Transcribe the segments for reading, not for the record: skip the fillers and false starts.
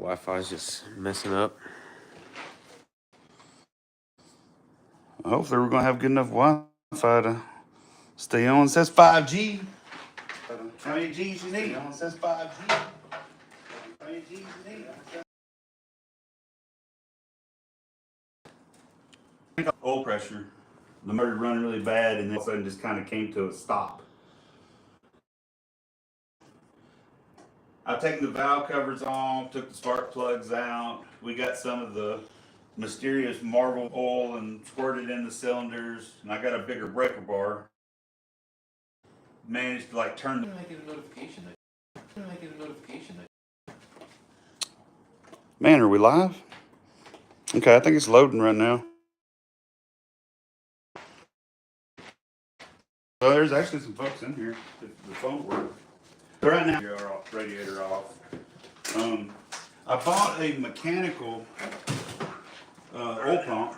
Wi-Fi's just messing up. Hopefully we're gonna have good enough Wi-Fi to stay on. It says 5G. How many G's you need? It says 5G. How many G's you need? Oil pressure. The motor running really bad, and then all of a sudden just kind of came to a stop. I've taken the valve covers off, took the spark plugs out. We got some of the mysterious Marvel oil and squirted in the cylinders, and I got a bigger breaker bar. Managed to like turn the. I get a notification. I get a notification. Man, are we live? Okay, I think it's loading right now. Well, there's actually some folks in here. The phone works. But right now, radiator off. I bought a mechanical oil pump.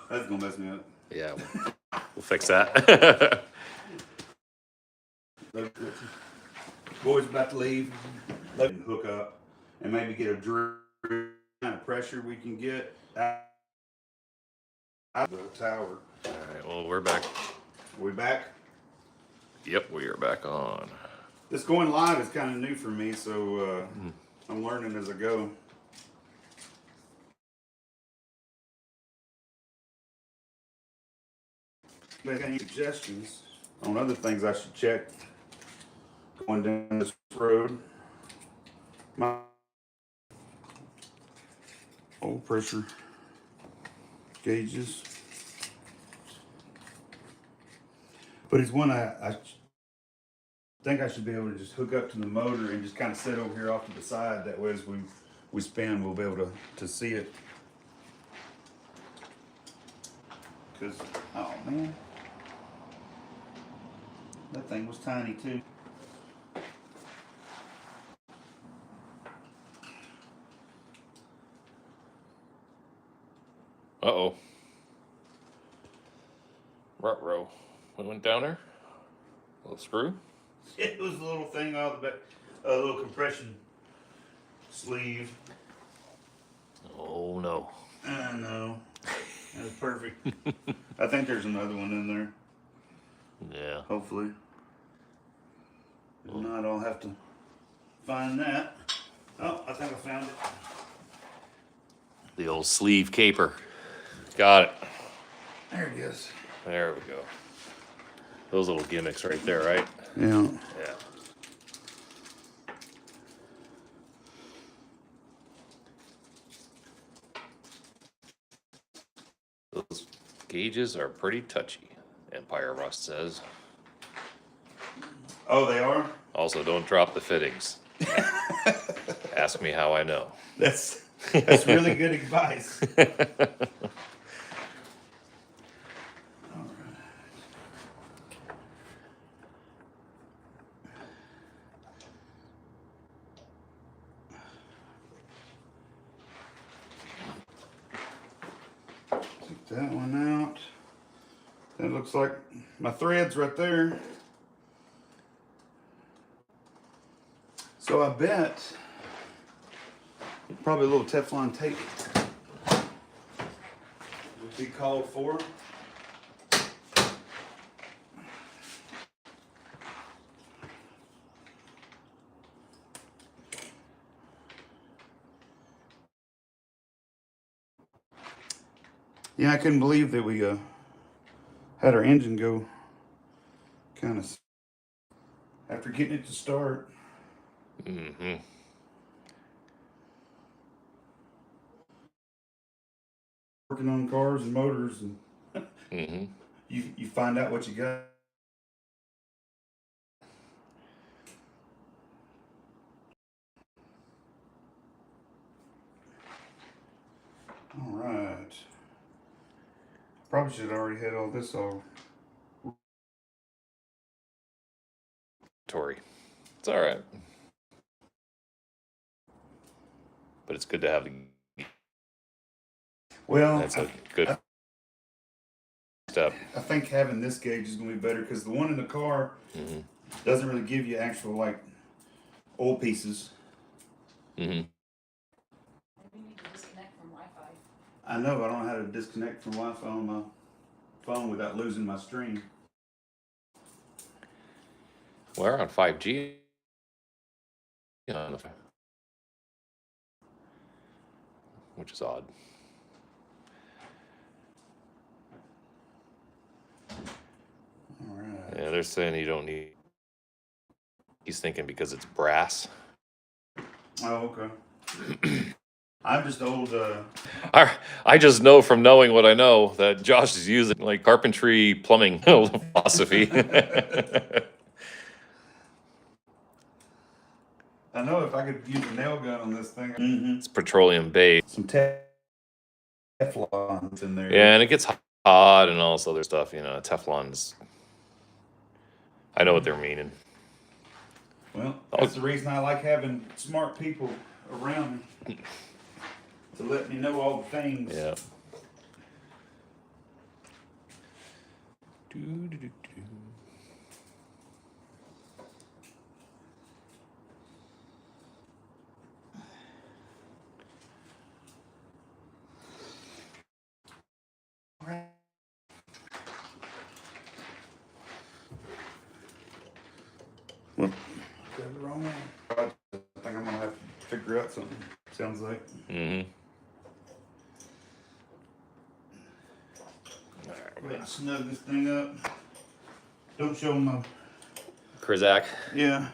That's gonna mess me up. Yeah, we'll fix that. Boys about to leave. Let them hook up and maybe get a drill kind of pressure we can get out of the tower. All right, well, we're back. Are we back? Yep, we are back on. This going live is kind of new for me, so I'm learning as I go. If you got any suggestions on other things I should check going down this road? My oil pressure gauges. But it's one I think I should be able to just hook up to the motor and just kind of sit over here off to the side. That way as we spin, we'll be able to see it. Because, oh man, that thing was tiny too. Uh-oh. Ruh-roh. We went down there? A little screw? It was a little thing out the back, a little compression sleeve. Oh, no. I know. That was perfect. I think there's another one in there. Yeah. Hopefully. If not, I'll have to find that. Oh, I think I found it. The old sleeve caper. Got it. There it is. There we go. Those little gimmicks right there, right? Yeah. Yeah. Those gauges are pretty touchy, Empire Rust says. Oh, they are? Also, don't drop the fittings. Ask me how I know. That's really good advice. Take that one out. That looks like my threads right there. So I bet probably a little Teflon tape would be called for. Yeah, I couldn't believe that we had our engine go kind of after getting it to start. Mm-hmm. Working on cars and motors, and Mm-hmm. you find out what you got. All right. Probably should have already had all this all. Tory. It's all right. But it's good to have the. Well, That's a good. step. I think having this gauge is going to be better because the one in the car doesn't really give you actual like oil pieces. Maybe you need to disconnect from Wi-Fi. I know, but I don't know how to disconnect from Wi-Fi on my phone without losing my stream. We're on 5G. On the, which is odd. All right. Yeah, they're saying you don't need. He's thinking because it's brass. Oh, okay. I'm just old. I just know from knowing what I know that Josh is using like carpentry plumbing philosophy. I know if I could use a nail gun on this thing. It's petroleum based. Some Teflon's in there. Yeah, and it gets hot and all this other stuff. You know, Teflon's. I know what they're meaning. Well, that's the reason I like having smart people around me to let me know all the things. Yeah. Well, got the wrong one. I think I'm gonna have to figure out something. Sounds like. Mm-hmm. Let's snug this thing up. Don't show them my. Krizak. Yeah.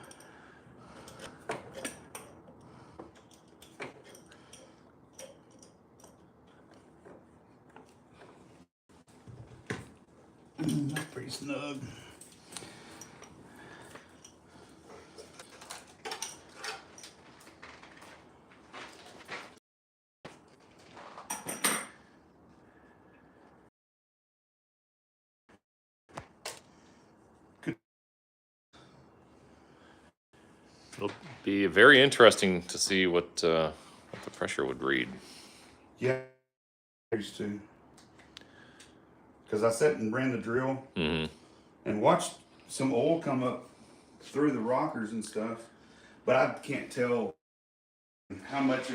That's pretty snug. It'll be very interesting to see what the pressure would read. Yeah, I used to. Because I sat and ran the drill and watched some oil come up through the rockers and stuff, but I can't tell how much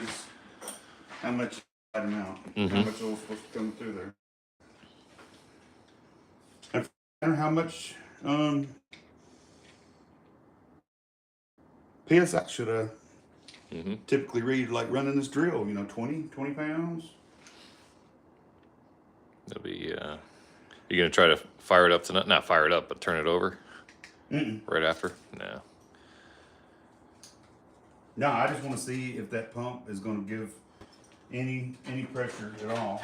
amount, how much oil is supposed to come through there. And I don't know how much PSI should typically read like running this drill, 20 pounds. It'll be. You're gonna try to fire it up tonight? Not fire it up, but turn it over. Right after. No. No, I just want to see if that pump is going to give any pressure at all.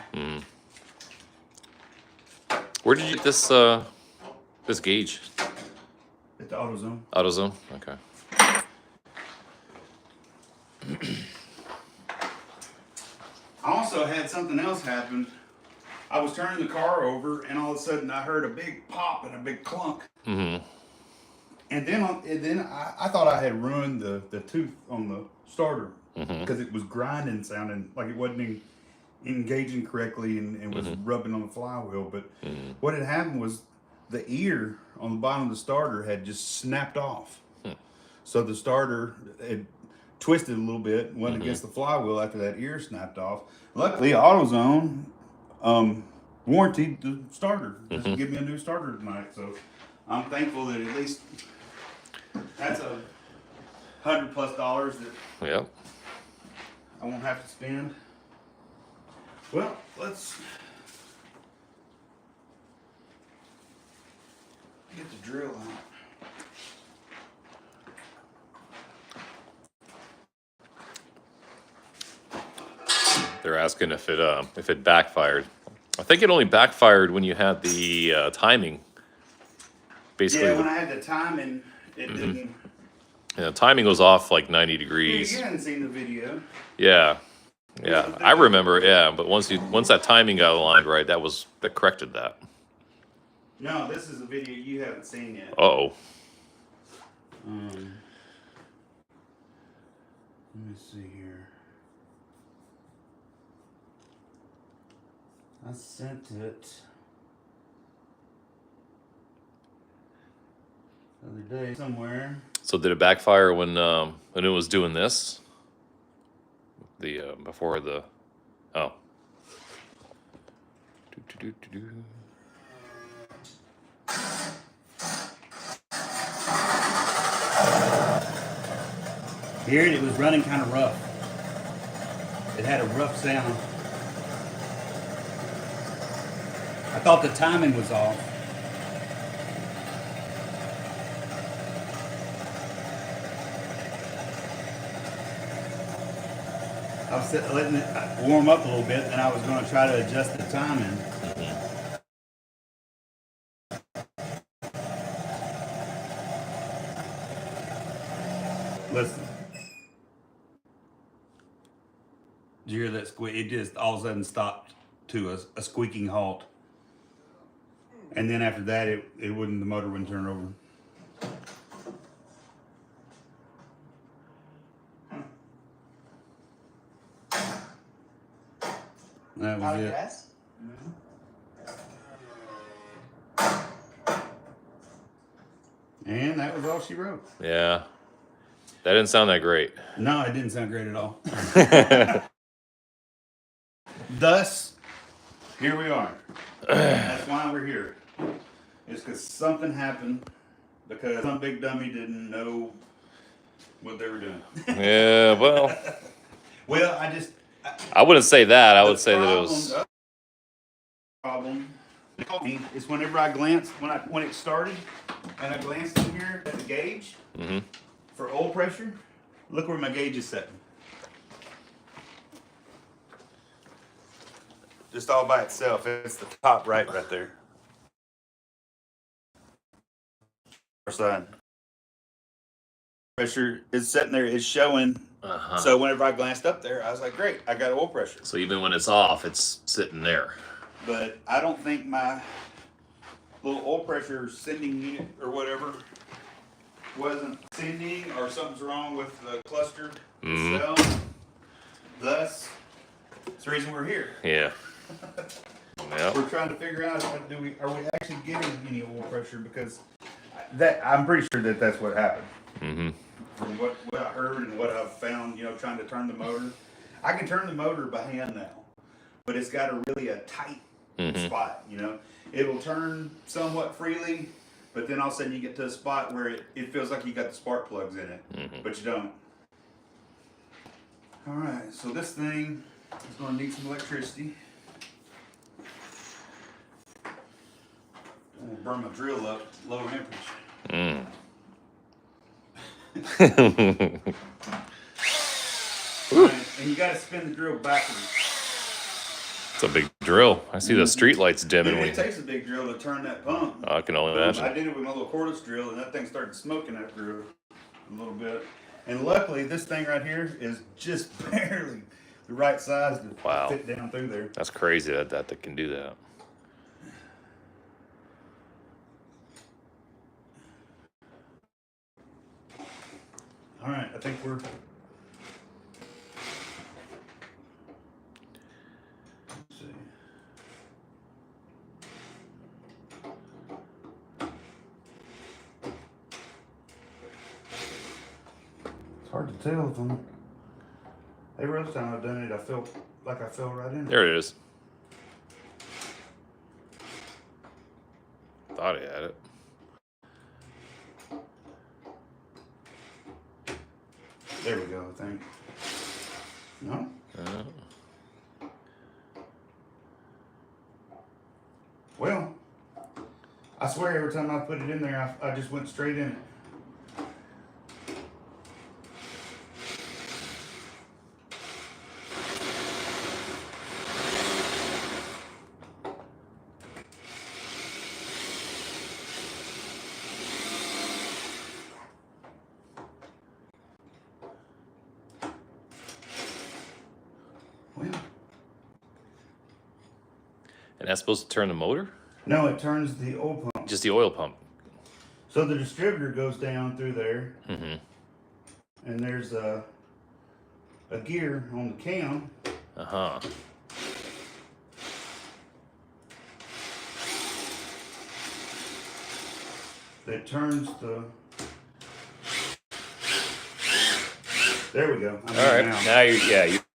Where did you get this this gauge? At the AutoZone. AutoZone. Okay. I also had something else happen. I was turning the car over, and all of a sudden I heard a big pop and a big clunk. And then I thought I had ruined the tooth on the starter because it was grinding, sounding like it wasn't engaging correctly and was rubbing on the flywheel. But what had happened was the ear on the bottom of the starter had just snapped off. So the starter had twisted a little bit, went against the flywheel after that ear snapped off. Luckily, AutoZone warranted the starter. Just give me a new starter tonight. So I'm thankful that at least that's $100+ that Yep. I won't have to spend. Well, let's get the drill out. They're asking if it backfired. I think it only backfired when you had the timing. Basically, Yeah, when I had the timing, it didn't. Yeah, timing was off like 90 You degrees. hadn't seen the video. Yeah, I remember. Yeah, but once that timing got aligned right, that corrected that. No, this is a video you haven't seen yet. Uh-oh. Let me see here. I sent it. the other day somewhere. So did it backfire when it was doing this? The before the oh. Do. Here it was running kind of rough. It had a rough sound. I thought the timing was off. I was letting it warm up a little bit, and I was going to try to adjust the timing. Listen. Did you hear that squeak? It just all of a sudden stopped to a squeaking halt. And then after that, the motor wouldn't turn over. That was it. Yes? And that was all she wrote. Yeah. That didn't sound that great. No, it didn't sound great at all. Thus, here we are. That's why we're here. It's because something happened because some big dummy didn't know what they were doing. Yeah, well, Well, I wouldn't say that. I would the say that it was. problem is whenever I glance when it started and I glanced in here at the gauge for oil pressure, look where my gauge is setting. Just all by itself. It's the top right there. Side. Pressure is sitting there. It's showing. So whenever I glanced up there, I was like, "Great, I got oil pressure." So even when it's off, it's sitting there. But I don't think my little oil pressure sending unit or whatever wasn't sending, or something's wrong with the cluster itself. Thus, it's the reason we're here. Yeah. Yeah. We're trying to figure out are we actually getting any oil pressure, because I'm pretty sure that's what happened. From what I heard and what I've found, trying to turn the motor. I can turn the motor by hand now, but it's got a tight spot, It'll turn somewhat freely, but then all of a sudden you get to a spot where it feels like you got the spark plugs in it, but you don't. All right, so this thing is going to need some electricity. I'm going to burn my drill up low amperage. Right, and you got to spin the drill backwards. It's a big drill. I see the street lights dimming. It takes a big drill to turn that pump. I can only imagine. I did it with my little cordless drill, and that thing started smoking after a little bit. And luckily, this thing right here is just barely the right size to fit down through there. That's crazy that can do that. All right, I think we're. Let's see. It's hard to tell if I'm. Every other time I've done it, I felt like I fell right in. There it is. Thought he had it. There we go, I think. No? Well, I swear every time I put it in there, I just went straight in it. And that's supposed to turn the motor? No, it turns the oil pump. Just the oil pump. So the distributor goes down through there, and there's a gear on the cam. that turns the. There we go. All right, now you're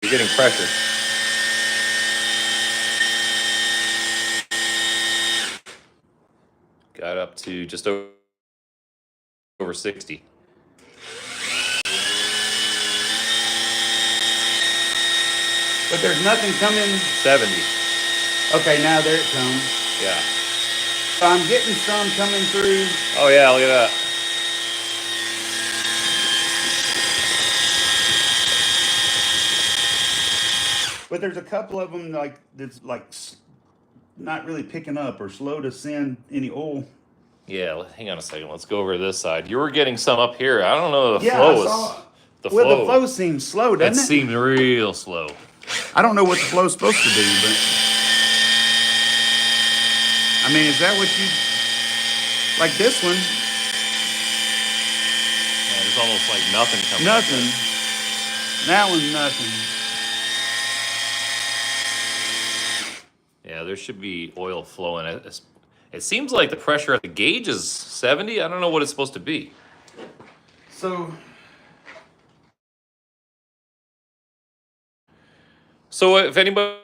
getting pressure. Got up to just over 60. But there's nothing coming. 70. Okay, now there it comes. Yeah. So I'm getting some coming through. Oh yeah, look at that. But there's a couple of them like that's like not really picking up or slow to send any oil. Yeah, hang on a second. Let's go over to this side. You were getting some up here. I don't know. Yeah, I saw. The Well, flow. the flow seems slow, It doesn't it? seemed real slow. I don't know what the flow's supposed to be, but I mean, is that what you like? This one, Yeah, there's almost like nothing coming. nothing. That one, nothing. Yeah, there should be oil flowing. It seems like the pressure at the gauge is 70. I don't know what it's supposed to be. So if anybody,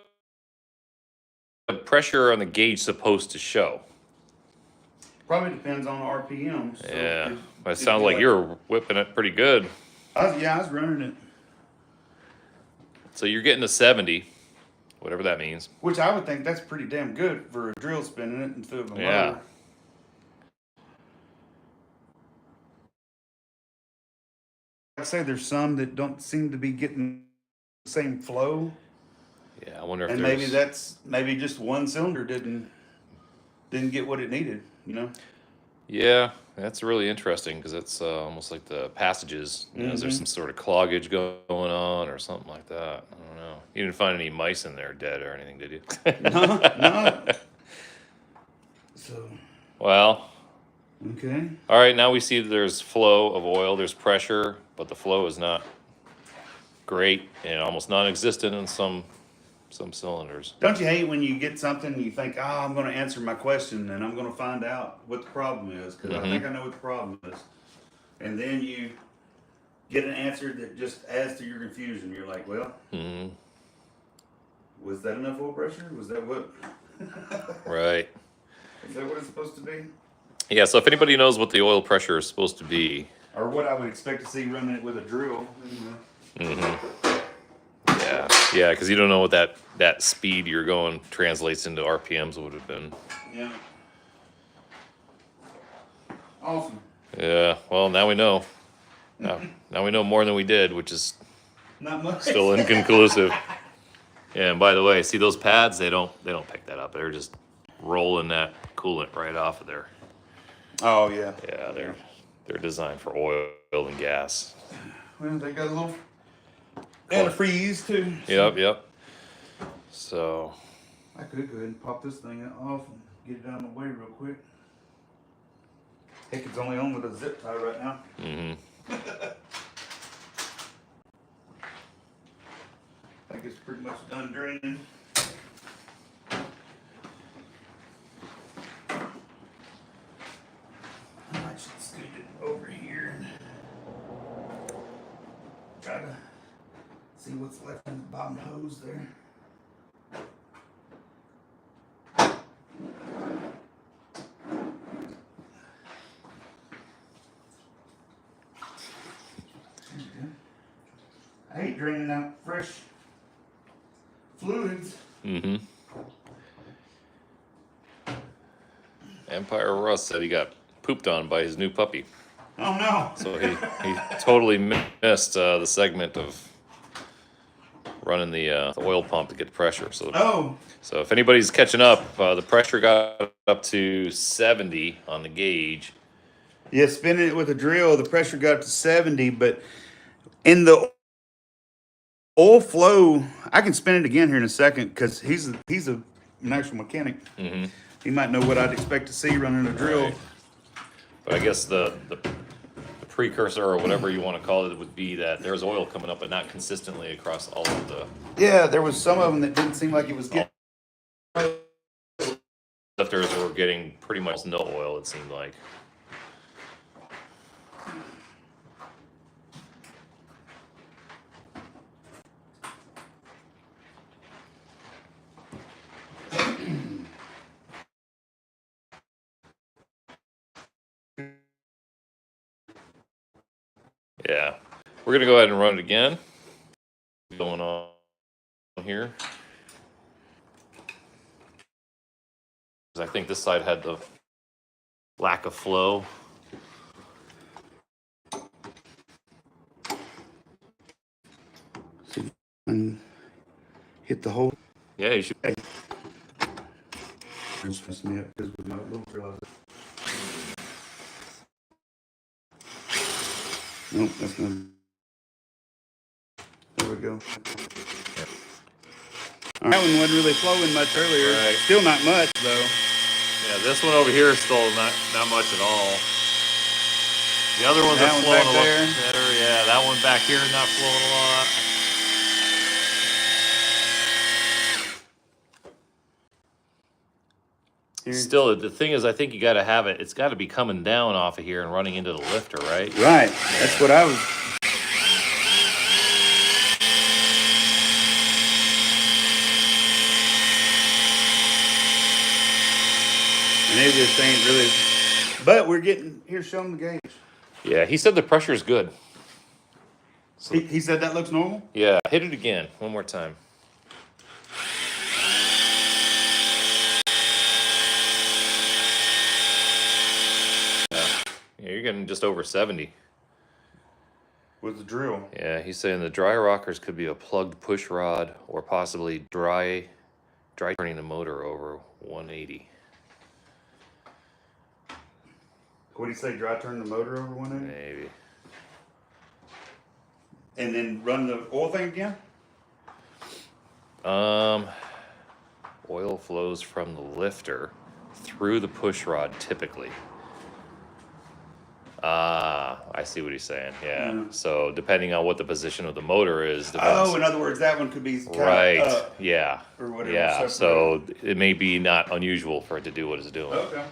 the pressure on the gauge supposed to show? Probably depends on the RPM. So Yeah, but it sounds like you're whipping it pretty good. I was running it, So you're getting to 70, whatever that means. which I would think that's pretty damn good for a drill spinning it instead of a Yeah. motor. I'd say there's some that don't seem to be getting the same flow, Yeah, I wonder if and there's... maybe that's just one cylinder didn't get what it needed. You know. Yeah, that's really interesting because it's almost like the passages. You know, is there some sort of cloggage going on or something like that? I don't know. You didn't find any mice in there dead or anything, did you? No. So. Well, Okay. all right, now we see that there's flow of oil, there's pressure, but the flow is not great and almost non-existent in some cylinders. Don't you hate when you get something and you think, I'm going to answer my question and I'm going to find out what the problem is because I think I know what the problem is. And then you get an answer that just adds to your confusion. You're like, well, was that enough oil pressure? Was that what? Right. Is that what it's supposed to be? Yeah, so if anybody knows what the oil pressure is supposed to be, Or what I would expect to see running it with a drill. yeah, because you don't know what that speed you're going translates into RPMs would have been. Yeah. Awesome. Yeah, well, now we know. Now we know more than we did, which is Not much. still inconclusive. Yeah, and by the way, see those pads? They don't pick that up. They're just rolling that coolant right off of there. Oh, yeah. Yeah, they're designed for oil and gas. Well, they got a little. And a freeze, too. Yep. So, I could go ahead and pop this thing off and get it out of the way real quick. Heck, it's only on with a zip tie right now. I think it's pretty much done draining. I might just scoot it over here and try to see what's left in the bottom hose there. I hate draining out fresh fluids. Empire Russ said he got pooped on by his new puppy. Oh no! So he totally missed the segment of running the oil pump to get pressure. So if anybody's catching up, the pressure got up to 70 on the gauge. Yeah, spinning it with a drill, the pressure got up to 70, but in the oil flow, I can spin it again here in a second because he's an actual mechanic. He might know what I'd expect to see running a drill. Right. But I guess the precursor or whatever you want to call it would be that there's oil coming up, but not consistently across all of the Yeah, there was some of them that didn't seem like it was getting. lifters were getting pretty much no oil, it seemed like. Yeah. We're gonna go ahead and run it again. What's going on here? I think this side had the lack of flow. And hit the hole. Yeah, you should. It's messing me up because we don't realize it. Nope, that's not. There we go. That one wasn't really flowing much earlier. Right. Still not much though. Yeah, this one over here is still not much at all. The other ones That are one flowing back a lot there. better. Yeah, that one back here not flowing a lot. Still, the thing is, I think you got to have it. It's got to be coming down off of here and running into the lifter, right? Right. That's what I was. And it just ain't really. But we're getting here. Show them the gauge. Yeah, he said the pressure is good. So, He said that looks normal. yeah, hit it again one more time. Yeah, you're getting just over 70. With the drill. Yeah, he's saying the dry rockers could be a plugged push rod or possibly dry turning the motor over 180. What do you say? Dry turn the motor over 180? Maybe. And then run the oil thing again? Oil flows from the lifter through the push rod typically. I see what he's saying. Yeah. So depending on what the position of the motor is, depends. Oh, in other words, that one could be kind Right. of up Yeah. or whatever. Yeah. So it may be not unusual for it to do what it's doing. Okay.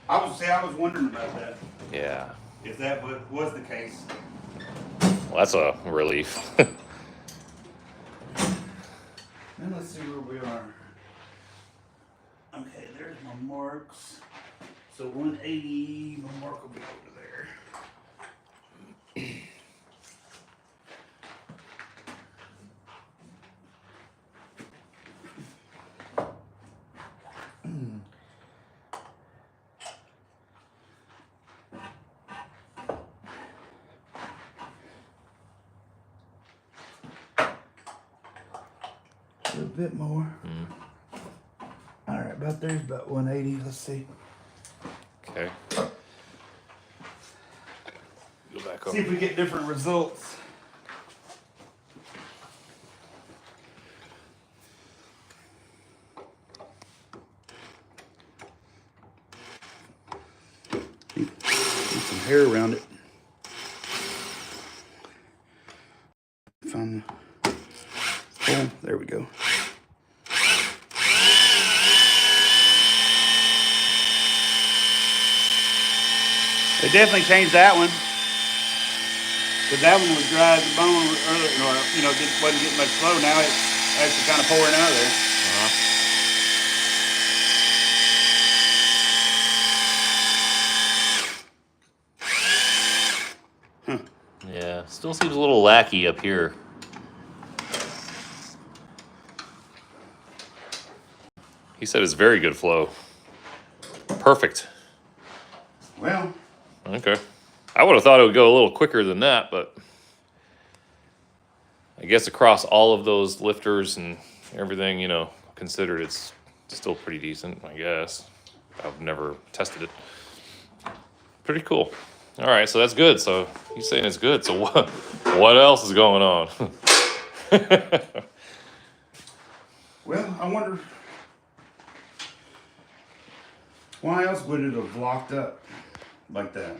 I was wondering about that. Yeah. If that was the case. Well, that's a relief. Now let's see where we are. Okay, there's my marks. So 180, my mark will be over there. A little bit more. All right, about there's about 180. Let's see. Okay. Go back See over. if we get different results. Need some hair around it. Find the hole. There we go. They definitely changed that one. Because that one was dry as a bone earlier, or, wasn't getting much flow. Now it's actually kind of pouring out of there. Yeah, still seems a little lackey up here. He said it's very good flow. Perfect. Well, Okay. I would have thought it would go a little quicker than that, but I guess across all of those lifters and everything, considered, it's still pretty decent, I guess. I've never tested it. Pretty cool. All right, so that's good. So he's saying it's good. So what else is going on? well, I wonder why else would it have locked up like that?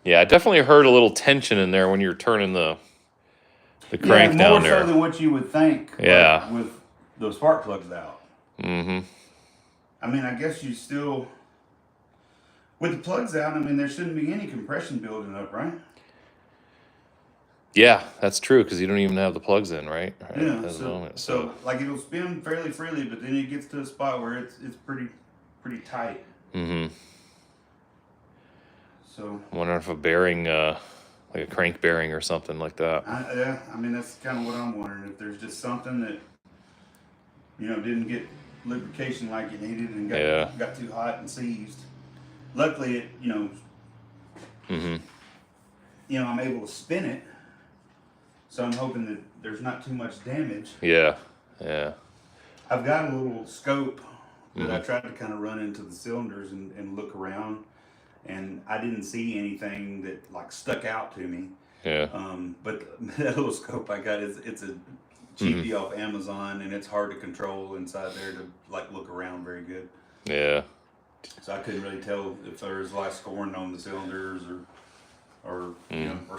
Yeah, I definitely heard a little tension in there when you're turning the crank down there. More so than what you would think. Yeah. Like, with those spark plugs out. Mm-hmm. I mean, I guess you still. With the plugs out, I mean, there shouldn't be any compression building up, right? Yeah, that's true because you don't even have the plugs in, right? Yeah. At the So, moment. so like it'll spin fairly freely, but then it gets to a spot where it's pretty tight. Mm-hmm. So I wonder if a bearing, like a crank bearing or something like that. yeah, I mean that's kind of what I'm wondering, if there's just something that didn't get lubrication like it needed and got too hot and seized. Luckily, it Mm-hmm. I'm able to spin it, so I'm hoping that there's not too much damage. Yeah. Yeah. I've got a little scope that I tried to kind of run into the cylinders and look around, and I didn't see anything that like stuck out to me. Yeah. But that little scope I got it's a cheapie off Amazon, and it's hard to control inside there to like look around very good. Yeah. So I couldn't really tell if there was like scoring on the cylinders or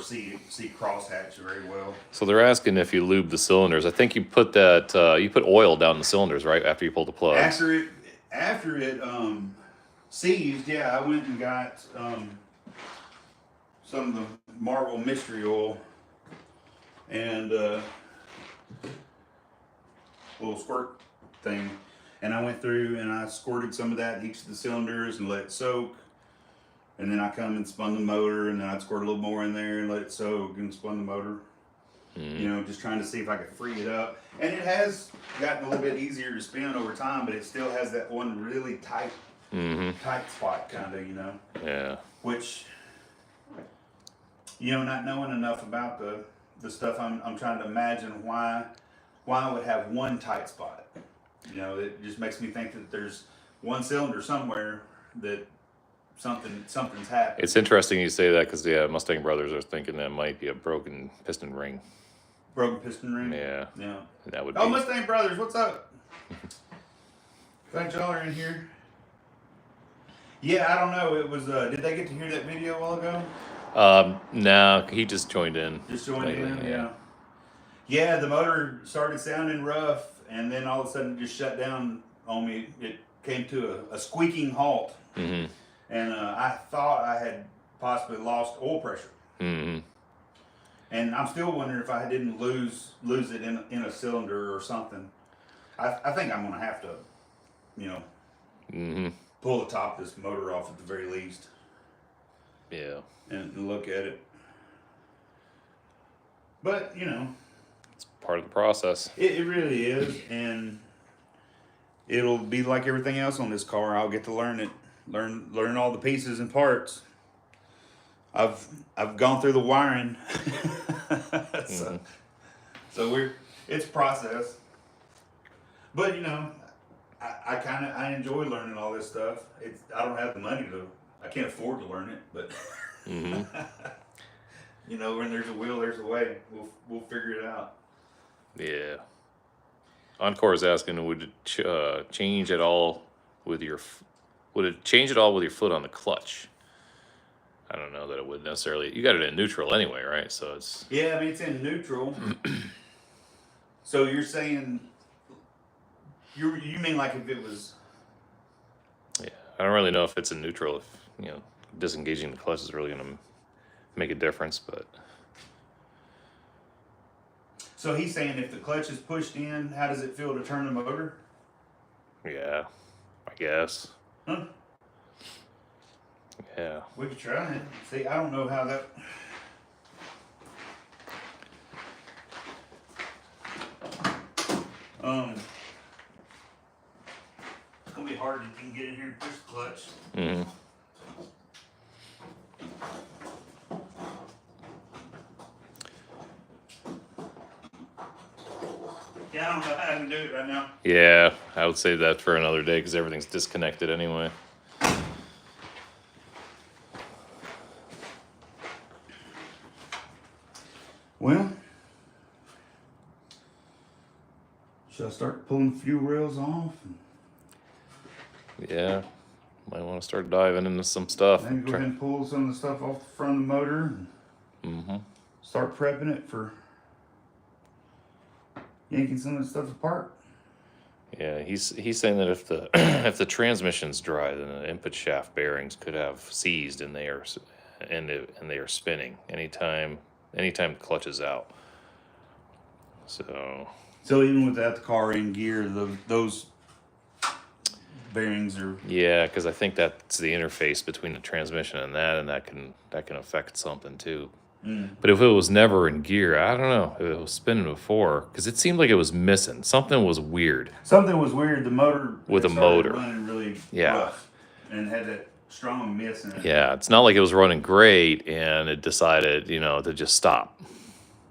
see crosshatch very well. So they're asking if you lube the cylinders. I think you put that you put oil down the cylinders, right, after you pull the plugs. After it seized, yeah, I went and got some of the Marvel Mystery Oil and little squirt thing, and I went through and I squirted some of that in each of the cylinders and let it soak. And then I come and spun the motor, and then I'd squirt a little more in there and let it soak and spun the motor. Just trying to see if I could free it up. And it has gotten a little bit easier to spin over time, but it still has that one really tight spot kind of, Yeah. Which, not knowing enough about the stuff, I'm trying to imagine why I would have one tight spot. It just makes me think that there's one cylinder somewhere that something's happened. It's interesting you say that because Mustang Brothers are thinking that might be a broken piston ring. Broken piston ring? Yeah. Yeah. That would Oh, be. Mustang Brothers, what's up? Glad y'all are in here. Yeah, I don't know. It was, did they get to hear that video a while ago? No, he just joined in. Just joined lately, in, yeah. Yeah, the motor started sounding rough, and then all of a sudden it just shut down on me. It came to a squeaking halt. Mm-hmm. And I thought I had possibly lost oil pressure. Mm-hmm. And I'm still wondering if I didn't lose it in a cylinder or something. I think I'm going to have to, pull the top of this motor off at the very least. Yeah. And look at it. But, It's part of the process. it really is. And it'll be like everything else on this car. I'll get to learn it. Learn all the pieces and parts. I've gone through the wiring. So it's a process. But I enjoy learning all this stuff. I don't have the money I can't afford to learn it, but when there's a will, there's a way. We'll figure it out. Yeah. Encore is asking, would it change at all with your foot on the clutch? I don't know that it would necessarily. You got it in neutral anyway, right? So it's. Yeah, I mean it's in neutral. So you're saying you mean like if it was? Yeah, I don't really know if it's in neutral. If disengaging the clutch is really going to make a difference, but. So he's saying if the clutch is pushed in, how does it feel to turn the motor? Yeah, I guess. Huh? Yeah. We could try it. See, I don't know how that. It's gonna be hard if you can get in here and push the clutch. Mm-hmm. Yeah, I don't know how I can do it right now. Yeah, I would say that for another day because everything's disconnected anyway. Well, should I start pulling fuel rails off? Yeah, might want to start diving into some stuff. Maybe go ahead and pull some of the stuff off the front of the motor and start prepping it for yanking some of the stuff apart. Yeah, he's saying that if the if the transmission's dry, then the input shaft bearings could have seized and they are spinning anytime the clutch is out. So So even without the car in gear, those bearings are. yeah, because I think that's the interface between the transmission and that can affect something too. But if it was never in gear, I don't know. If it was spinning before, because it seemed like it was missing. Something was weird. Something was weird. The motor With had the started motor. running really Yeah. rough and had that strong miss in it. Yeah, it's not like it was running great and it decided, to just stop.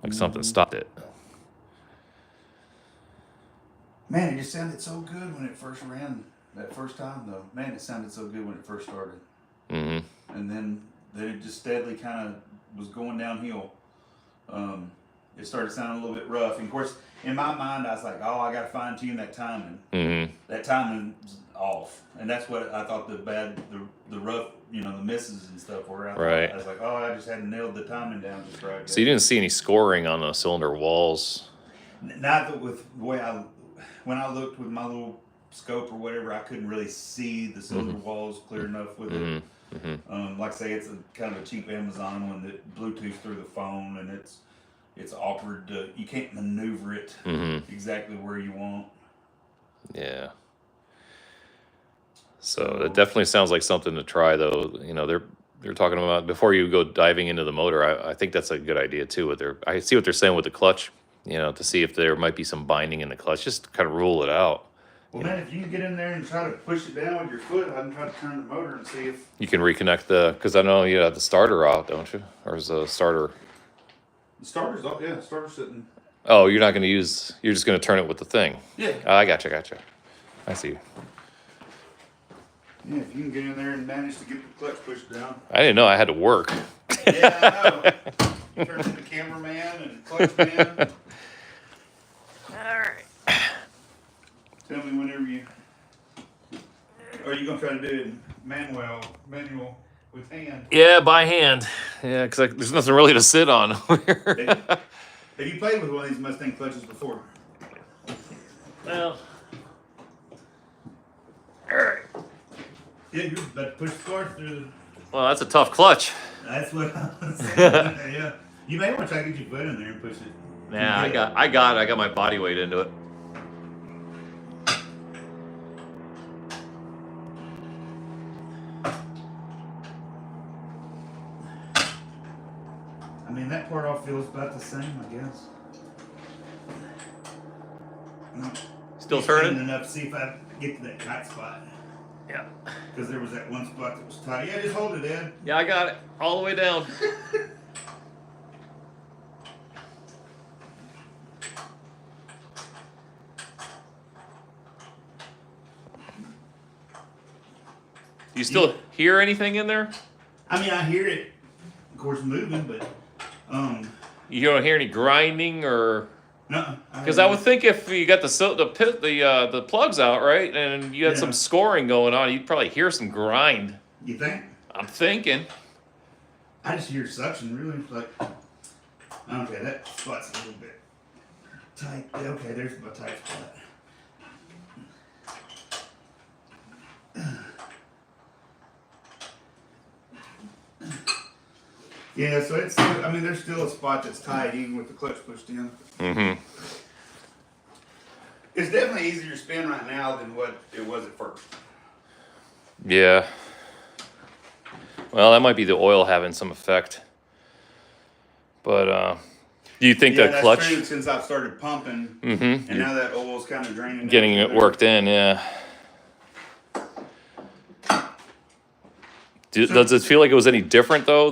Like something stopped it. Man, it just sounded so good when it first ran that first time, though. Man, it sounded so good when it first started. Mm-hmm. And then it just steadily kind of was going downhill. It started sounding a little bit rough. And of course, in my mind, I was like, oh, I got to fine tune that timing. Mm-hmm. That timing's off. And that's what I thought the rough, the misses and stuff were. Right. I was like, oh, I just hadn't nailed the timing down just right. So you didn't see any scoring on the cylinder walls? Not that with the way when I looked with my little scope or whatever, I couldn't really see the cylinder walls clear enough with it. Mm-hmm. Like I say, it's a kind of a cheap Amazon one that Bluetooth through the phone, and it's awkward. You can't maneuver it exactly where you want. Yeah. So it definitely sounds like something to try, though. They're talking about before you go diving into the motor. I think that's a good idea too. I see what they're saying with the clutch. To see if there might be some binding in the clutch, just to kind of rule it out. Well, man, if you can get in there and try to push it down with your foot, I can try to turn the motor and see if You can reconnect because I know you have the starter out, don't you? Or is the starter? the starter's off. Yeah, the starter's sitting. Oh, you're not going to use. You're just going to turn it with the thing. Yeah. Oh, I gotcha. I see. Yeah, if you can get in there and manage to get the clutch pushed down. I didn't know I had to work. Yeah, I know. Turn into cameraman and clutch man. All right. Tell me whenever you. Or are you gonna try to do it manual with hand? Yeah, by hand. Yeah, because there's nothing really to sit on. Have you played with one of these Mustang clutches before? Well. All right. Yeah, you're about to push the car through. Well, that's a tough clutch. That's what I was saying. Yeah, you may want to try to get your foot in there and push it. Yeah, I got my body weight into it. I mean, that part all feels about the same, I guess. Still Just turning? enough to see if I get to that tight spot. Yeah. Because there was that one spot that was tight. Yeah, just hold it, Ed. Yeah, I got it all the way down. Do you still hear anything in there? I mean, I hear it, of course, moving, but You don't hear any grinding or? no. Because I would think if you got the plugs out, right, and you had some scoring going on, you'd probably hear some grind. You think? I'm thinking. I just hear suction, really. Like, okay, that spot's a little bit tight. Okay, there's my tight spot. Yeah, so it's. I mean, there's still a spot that's tight, even with the clutch pushed in. Mm-hmm. It's definitely easier to spin right now than what it was at first. Yeah. Well, that might be the oil having some effect. But do you think that that's clutch true, since I've started pumping, and now that oil's kind of draining. getting it worked in? Yeah. Does it feel like it was any different though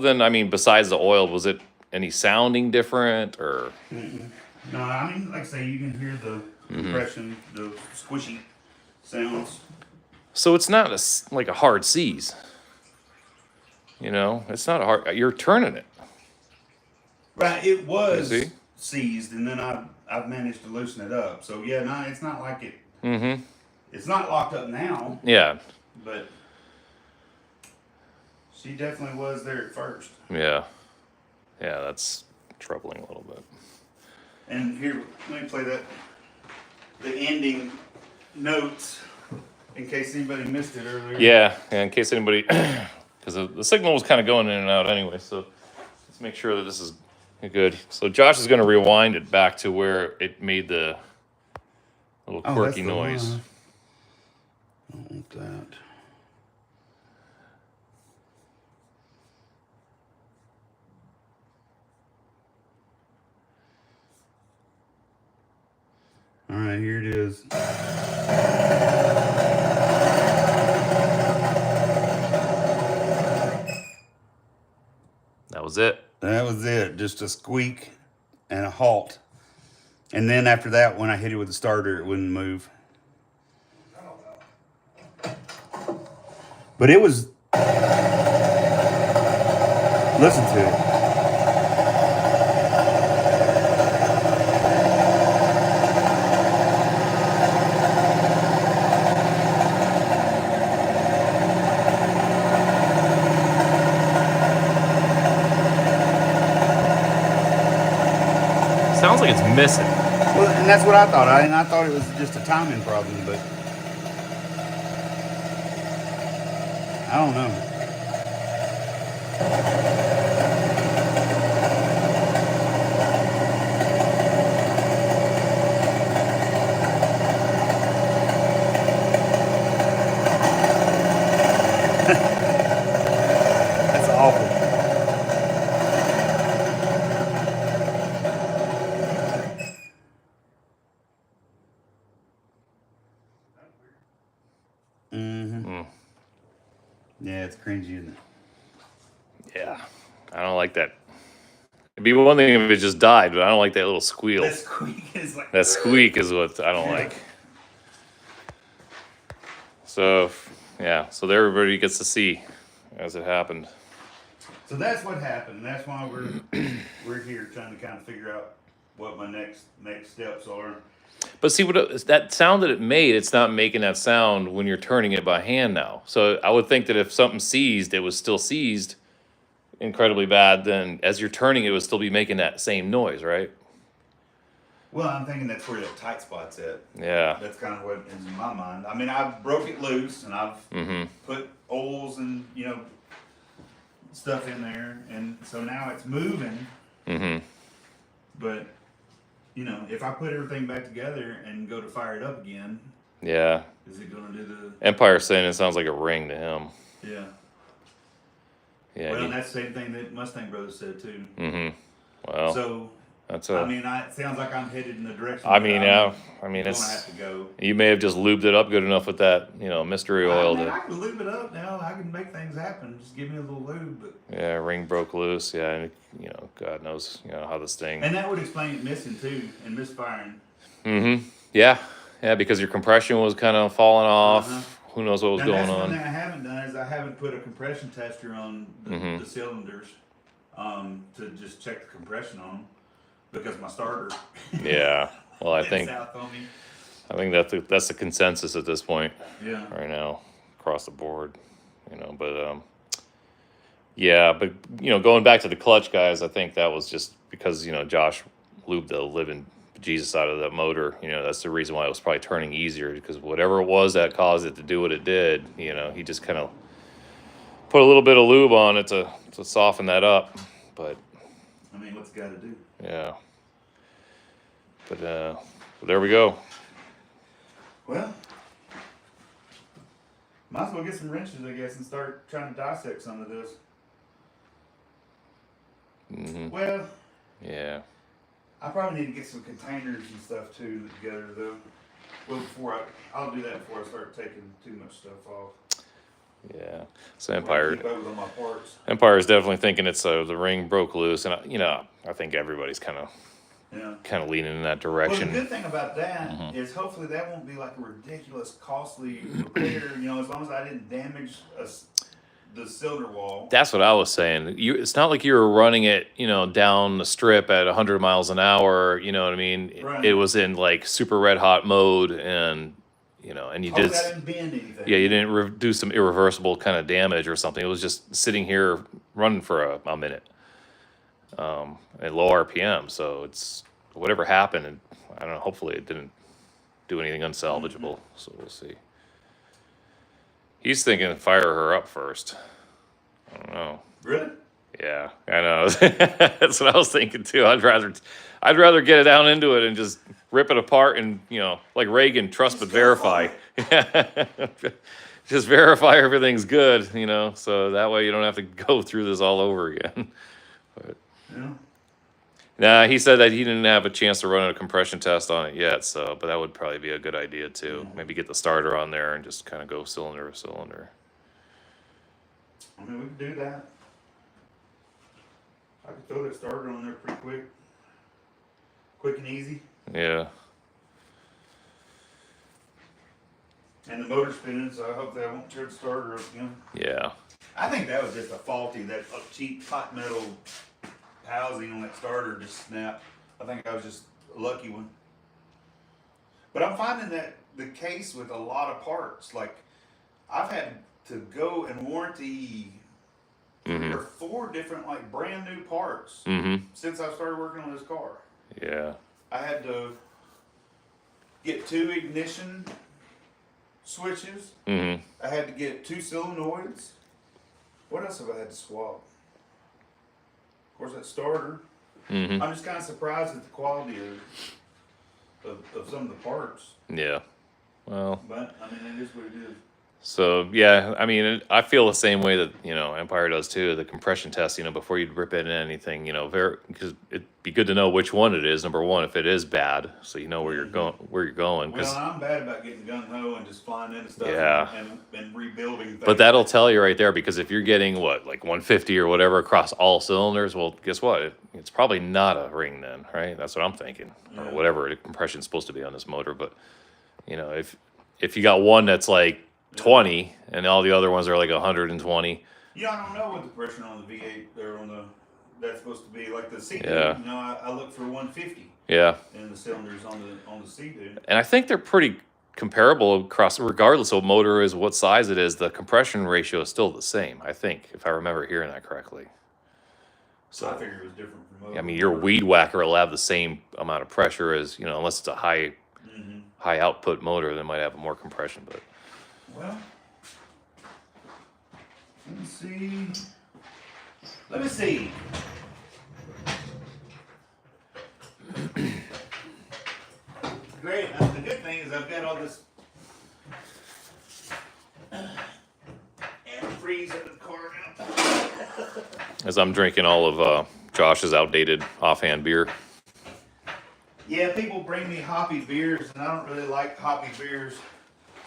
besides the oil, was it any sounding different or? No, I mean, like I say, you can hear the compression, the squishy sounds. So it's not like a hard seize. It's not a hard. You're turning it. Right, it was You see? seized, and then I've managed to loosen it up. So yeah, no, it's not like it. Mm-hmm. It's not locked up now, Yeah. but she definitely was there at first. Yeah. Yeah, that's troubling a little bit. And here, let me play that. The ending notes in case anybody missed it earlier. Yeah, in case anybody, because the signal was kind of going in and out anyway, so let's make sure that this is good. So Josh is going to rewind it back to where it made the little quirky noise. One. I don't want that. All right, here it is. That was it. That was it. Just a squeak and a halt. And then after that, when I hit it with the starter, it wouldn't move. But it was. Listen to it. Sounds like it's missing. Well, and that's what I thought. I thought it was just a timing problem, but I don't know. That's awful. Yeah, it's cringy, isn't it? Yeah, I don't like that. It'd be one thing if it just died, but I don't like that little squeal. That squeak is like. That squeak is what I don't like. So, yeah, so there everybody gets to see as it happened. So that's what happened. That's why we're here trying to kind of figure out what my next steps are. But see, that sound that it made, it's not making that sound when you're turning it by hand now. So I would think that if something seized, it was still seized incredibly bad, then as you're turning it would still be making that same noise, right? Well, I'm thinking that's where the tight spot's at. Yeah. That's kind of what is in my mind. I mean, I broke it loose and I've put oils and, stuff in there. And so now it's moving. But, if I put everything back together and go to fire it up again. Yeah. Is it going to do the... Empire's saying it sounds like a ring to him. Yeah. Yeah. Well, and that's the same thing that Mustang Brothers said too. Well. So... That's it sounds like I'm headed in the direction. I mean, yeah. I mean, it's. Have to go. You may have just lubed it up good enough with that, mystery oil. I can lube it up now. I can make things happen. Just give me a little lube. But yeah, ring broke loose. Yeah, and, God knows, how this thing. And that would explain it missing too and misfiring. Yeah, because your compression was kind of falling off. Who knows what was going on? One thing I haven't done is I haven't put a compression tester on the cylinders to just check the compression on them. Because my starter. Yeah. Well, I think that's the consensus at this point. Yeah. Right now, across the board, but yeah, but going back to the clutch, guys, I think that was just because Josh lubed the living Jesus out of that motor. That's the reason why it was probably turning easier, because whatever it was that caused it to do what it did, he just kind of put a little bit of lube on it to soften that up. But I mean, what's it got to do? Yeah. But there we go. Well, might as well get some wrenches, I guess, and start trying to dissect some of this. Well. Yeah. I probably need to get some containers and stuff too together though. Well, I'll do that before I start taking too much stuff off. Yeah, so Empire on my parts. Empire is definitely thinking it's the ring broke loose, and I think everybody's kind of leaning in that direction. Well, the good thing about that is hopefully that won't be like a ridiculous costly repair. As long as I didn't damage the cylinder wall. That's what I was saying. It's not like you were running it, down the strip at 100 miles an hour. You know what I mean? Right. It was in like super red hot mode, and and you did. That didn't bend anything. Yeah, you didn't do some irreversible kind of damage or something. It was just sitting here running for a minute at low RPM. So it's whatever happened, and I don't know. Hopefully it didn't do anything unsalvageable. So we'll see. He's thinking fire her up first. I don't know. Really? Yeah, I know. That's what I was thinking too. I'd rather get it down into it and just rip it apart and, you know, like Reagan, trust but verify. Just verify everything's good, you know, so that way you don't have to go through this all over again. But Yeah. nah, he said that he didn't have a chance to run a compression test on it yet, so but that would probably be a good idea too. Maybe get the starter on there and just kind of go cylinder to cylinder. I mean, we could do that. I could throw that starter on there pretty quick. Quick and easy. Yeah. And the motor spinning, so I hope that won't tear the starter up again. Yeah. I think that was just a faulty, that cheap hot metal housing on that starter just snapped. I think I was just a lucky one. But I'm finding that the case with a lot of parts. Like, I've had to go and warranty or 4 different, like, brand new parts since I started working on this car. Yeah. I had to get 2 ignition switches. I had to get 2 solenoids. What else have I had to swap? Of course, that starter. I'm just kind of surprised at the quality of some of the parts. Yeah. Well. But I mean, it is what it is. So yeah, I mean, I feel the same way that, you know, Empire does too. The compression test, you know, before you rip it in anything, you know, because it'd be good to know which one it is. Number one, if it is bad, so you know where you're going. Well, I'm bad about getting gung ho and just flying into stuff and rebuilding things. But that'll tell you right there, because if you're getting what, like 150 or whatever across all cylinders, well, guess what? It's probably not a ring then, right? That's what I'm thinking, or whatever the compression's supposed to be on this motor. But you know, if you got one that's like 20 and all the other ones are like 120. Yeah, I don't know what the pressure on the V8 or on the that's supposed to be. Like the C-Dude, Yeah. you know, I look for 150 Yeah. in the cylinders on the C-Dude. And I think they're pretty comparable across, regardless of what motor is, what size it is. The compression ratio is still the same, I think, if I remember hearing that correctly. So I figured it was different from most. I mean, your weed whacker will have the same amount of pressure as, you know, unless it's a high output motor, that might have more compression. But well, let me see. Let me see. Great. The good thing is I've got all this antifreeze in the car now. as I'm drinking all of Josh's outdated offhand beer. Yeah, people bring me hoppy beers, and I don't really like hoppy beers.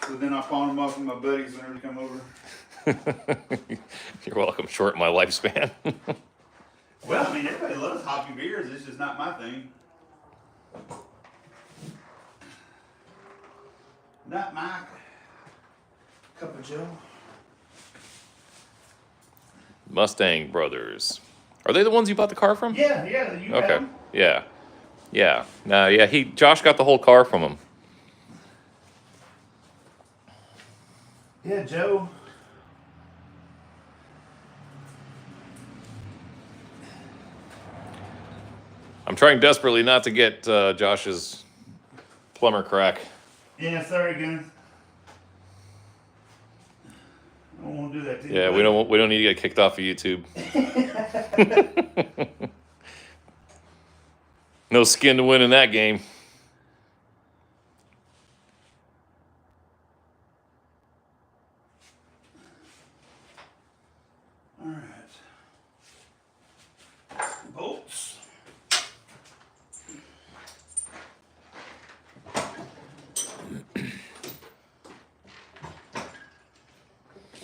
So then I pawn them off with my buddies whenever they come over. You're welcome. Short my lifespan. Well, I mean, everybody loves hoppy beers. It's just not my thing. Not my cup of joe. Mustang Brothers. Are they the ones you bought the car from? Yeah, you have Okay. them. Yeah. No, yeah, Josh got the whole car from him. Yeah, Joe. I'm trying desperately not to get Josh's plumber crack. Yeah, sorry, guys. I don't want to do that to you. Yeah, we don't need to get kicked off of YouTube. No skin to win in that game. All right. Bolts.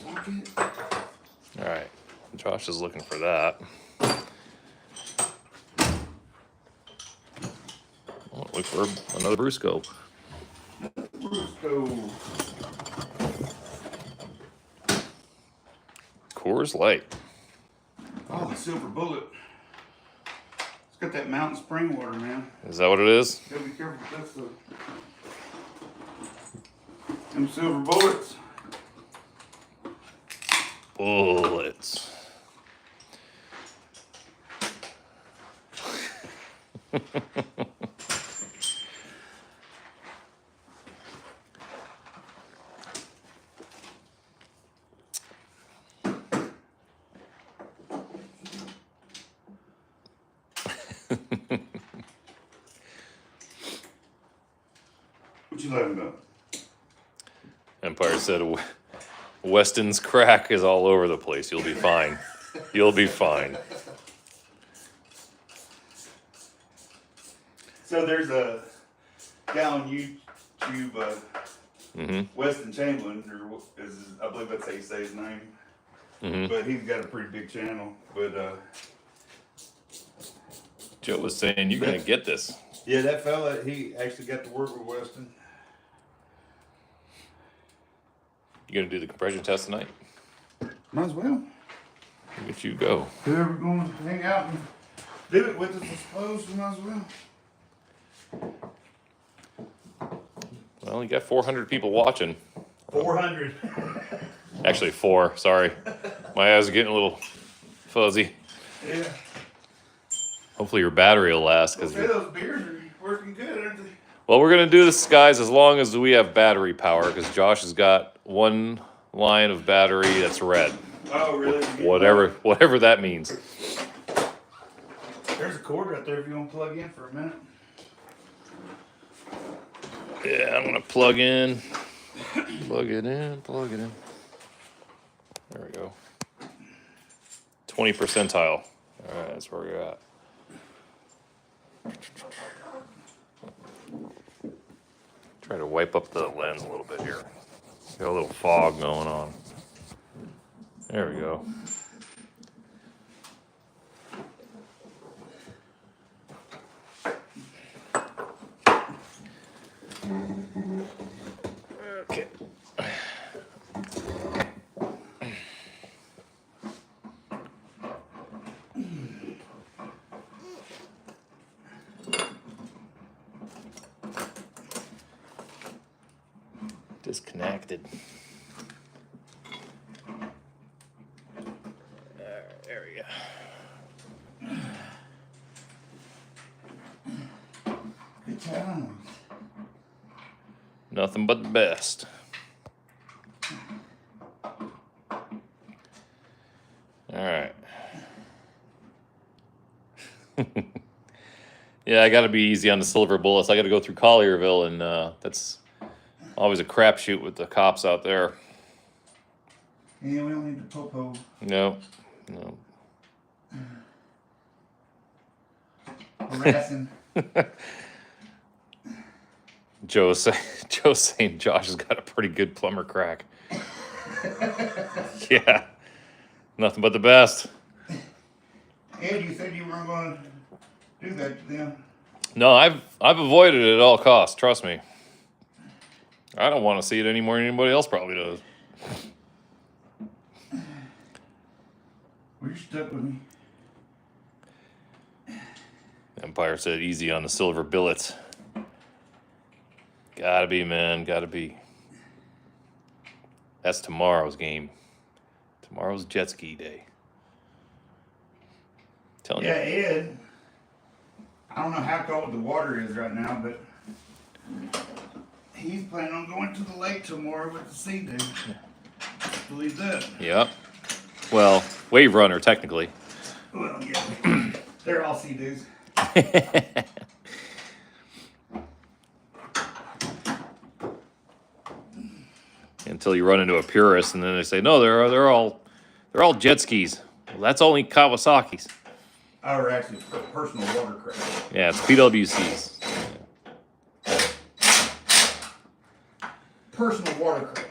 Socket. All right. Josh is looking for that. Oh, look for another brew scope. Brusco. Coors Light. Oh, the silver bullet. It's got that mountain spring water, man. Is that what it is? Gotta be careful. That's them silver bullets. Bullets. What you laughing about? Empire said Weston's crack is all over the place. You'll be fine. You'll be fine. So there's a guy on YouTube, Weston Chamberlain, or I believe that's how you say his name. But he's got a pretty big channel. But Joe was saying you're gonna get this. yeah, that fella, he actually got to work with Weston. You gonna do the compression test tonight? Might as well. Look at you go. Whoever going to hang out and do it with us, I suppose, we might as well. Well, you got 400 people watching. 400. Actually, 4. Sorry, my eyes are getting a little fuzzy. Yeah. Hopefully your battery will last. Well, those beers are working good, aren't they? Well, we're gonna do this, guys, as long as we have battery power, because Josh has got one line of battery that's red. Oh, really? Whatever that means. There's a cord right there if you want to plug in for a minute. Yeah, I'm gonna plug in. Plug it in. Plug it in. There we go. 20 percentile. All right, that's where we're at. Try to wipe up the lens a little bit here. Got a little fog going on. There we go. Okay. Disconnected. There we go. Good times. Nothing but the best. All right. Yeah, I got to be easy on the silver bullets. I got to go through Collierville, and that's always a crapshoot with the cops out there. Yeah, we don't need the popo. No. Harassing. Joe's saying Josh has got a pretty good plumber crack. Yeah. Nothing but the best. Ed, you said you weren't going to do that to them. No, I've avoided it at all costs. Trust me. I don't want to see it any more than anybody else probably does. Well, you're stuck with me. Empire said easy on the silver billets. Gotta be, man. Gotta be. That's tomorrow's game. Tomorrow's jet ski day. Telling Yeah, you. Ed. I don't know how cold the water is right now, but he's planning on going to the lake tomorrow with the sea dude. Believe that. Yeah. Well, wave runner, technically. Well, yeah. They're all sea dudes. Until you run into a purist, and then they say, no, they're all jet skis. Well, that's only Kawasaki's. Or actually personal watercraft. Yeah, it's PWC's. Personal watercraft.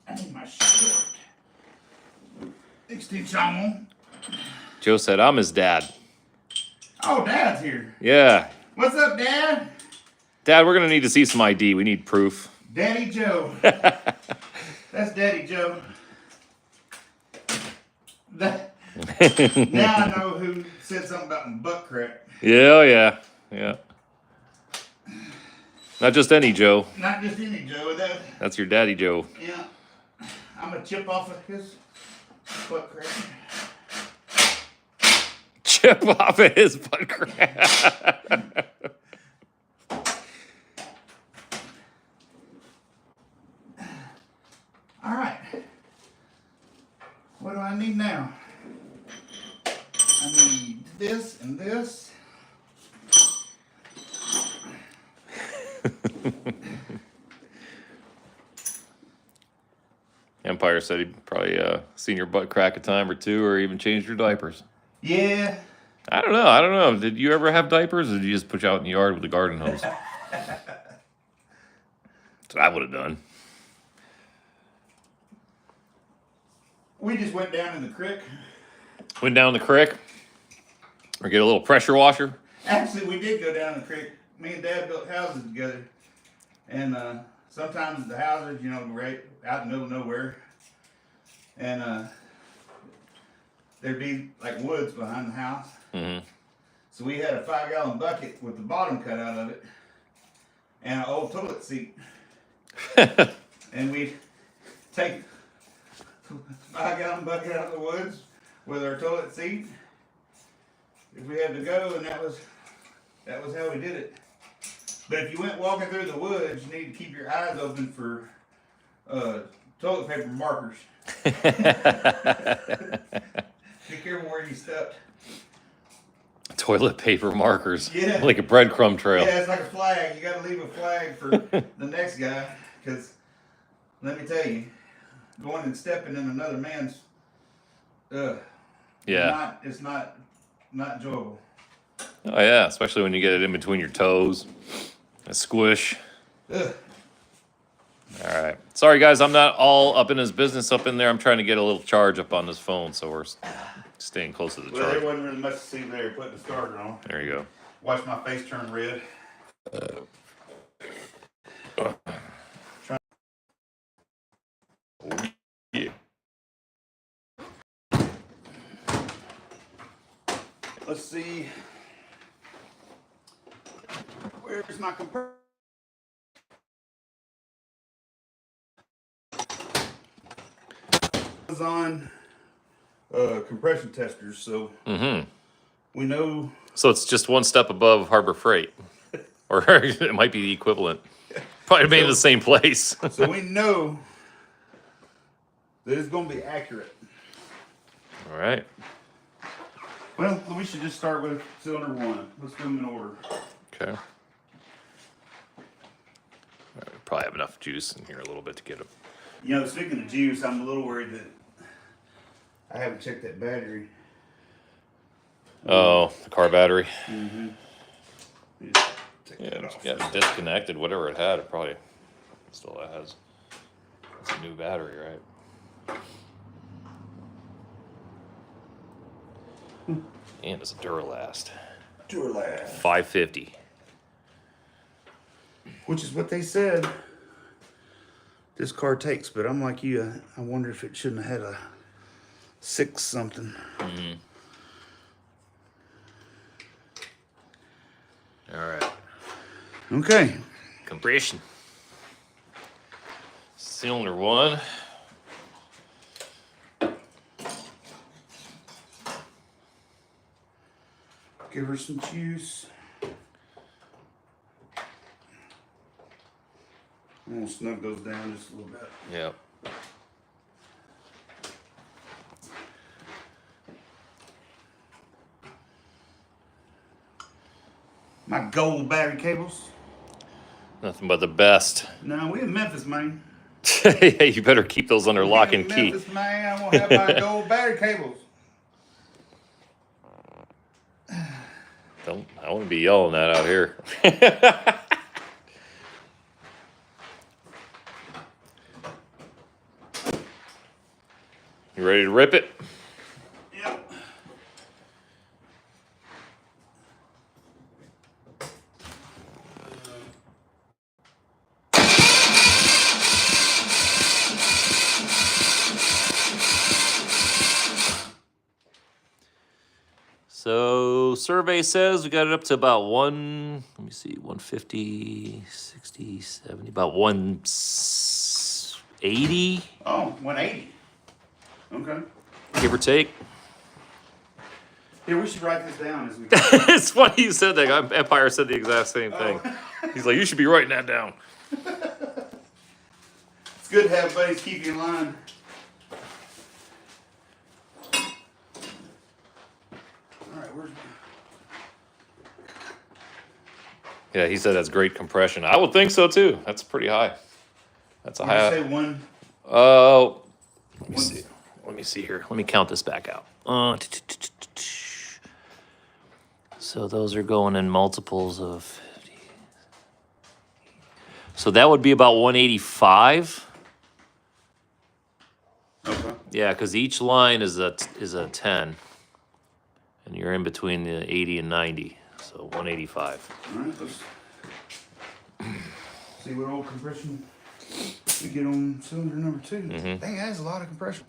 I need my shirt. Extension. Joe said, I'm his dad. Oh, Dad's here. Yeah. What's up, Dad? Dad, we're going to need to see some ID. We need proof. Daddy Joe. That's Daddy Joe. Now I know who said something about my butt crack. Yeah. Not just any Joe. Not just any Joe. That's your daddy Joe. Yeah. I'm going to chip off of his butt crack. Chip off of his butt crack. All right. what do I need now? I need this and this. Empire said he'd probably seen your butt crack a time or two, or even changed your diapers. Yeah. I don't know. I don't know. Did you ever have diapers, or did you just put you out in the yard with a garden hose? That's what I would have done. We just went down in the creek. Went down the creek, or get a little pressure washer. Actually, we did go down the creek. Me and Dad built houses together, and sometimes the houses, you know, right out in the middle of nowhere, and there'd be like woods behind the house. Mm-hmm. So we had a 5-gallon bucket with the bottom cut out of it, and an old toilet seat, and we'd take a 5-gallon bucket out of the woods with our toilet seat if we had to go, and that was how we did it. But if you went walking through the woods, you need to keep your eyes open for toilet paper markers. Be careful where you stepped. Toilet paper markers. Yeah. Like a breadcrumb trail. Yeah, it's like a flag. You got to leave a flag for the next guy, because let me tell you, going and stepping in another man's, Yeah. it's not enjoyable. Oh yeah, especially when you get it in between your toes. A squish. Ugh. All right. Sorry guys, I'm not all up in his business up in there. I'm trying to get a little charge up on this phone, so we're staying close to the Well, charge. there wasn't really much to see there. Putting the starter on. There you go. Watch my face turn red. Yeah. Let's see. Where's my compressor? On compression testers, so we know. So it's just one step above Harbor Freight, or it might be the equivalent. Probably made in the same place. So we know that it's going to be accurate. All right. Well, we should just start with cylinder 1. Let's do them in order. Okay. Probably have enough juice in here a little bit to get them. You know, speaking of juice, I'm a little worried that I haven't checked that battery. Oh, the car battery. Mm-hmm. Yeah, disconnected. Whatever it had, it probably still has. It's a new battery, right? And it's a Duralast. Duralast. 550. Which is what they said this car takes, but I'm like you. I wonder if it shouldn't have had a 6 something. Mm-hmm. All right. Okay. Compression. Cylinder 1. Give her some juice. I'm gonna snug those down just a little bit. Yep. My gold battery cables. Nothing but the best. No, we in Memphis, man. Hey, you better keep those under lock We in and key. Memphis, man. I'm gonna have my gold battery cables. I want to be yelling that out here. You ready to rip it? Yep. So survey says we got it up to about 150, 60, 70, about 180, Oh, 180. Okay. give or take. Here, we should write this down as we go. It's funny you said that. Empire said the exact same thing. He's like, you should be writing that down. It's good to have buddies keep you in line. Yeah, he said that's great compression. I would think so too. That's pretty high. That's a Did you high. say one? Let me see. Let me see here. Let me count this back out. So those are going in multiples of 50. So that would be about 185. Okay. Yeah, because each line is a 10, and you're in between the 80 and 90, so 185. All right, let's see what old compression we get on cylinder number 2. Mhm. Dang, that has a lot of compression.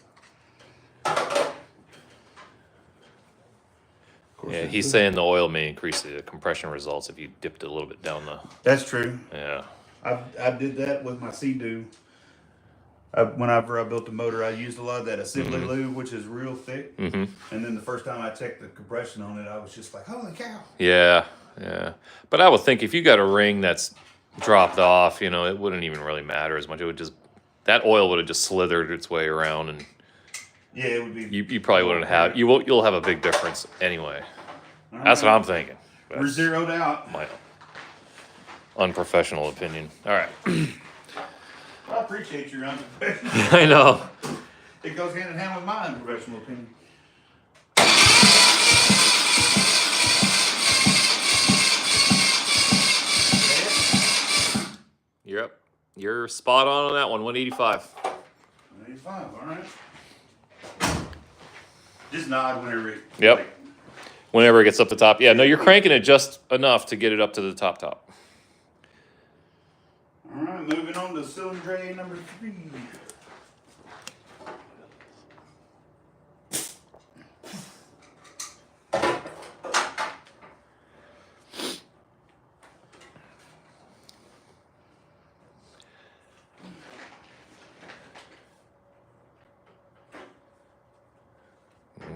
Yeah, he's saying the oil may increase the compression results if you dipped it a little bit down the. That's true. Yeah. I did that with my Sea-Doo. Whenever I built the motor, I used a lot of that assembly lube, which is real thick. Mm-hmm. And then the first time I checked the compression on it, I was just like, holy cow. Yeah, yeah. But I would think if you got a ring that's dropped off, you know, it wouldn't even really matter as much. It would just, that oil would have just slithered its way around, and Yeah, it would be. you probably wouldn't have, you'll have a big difference anyway. That's what I'm thinking. We're That's zeroed out. my unprofessional opinion. All right. I appreciate your unprofessional. I know. It goes hand in hand with my unprofessional opinion. You're up. You're spot on that one. 185. 185, all right. Just nod whenever it. Yep. like, Whenever it gets up the top. Yeah, no, you're cranking it just enough to get it up to the top. All right, moving on to cylinder tray number 3.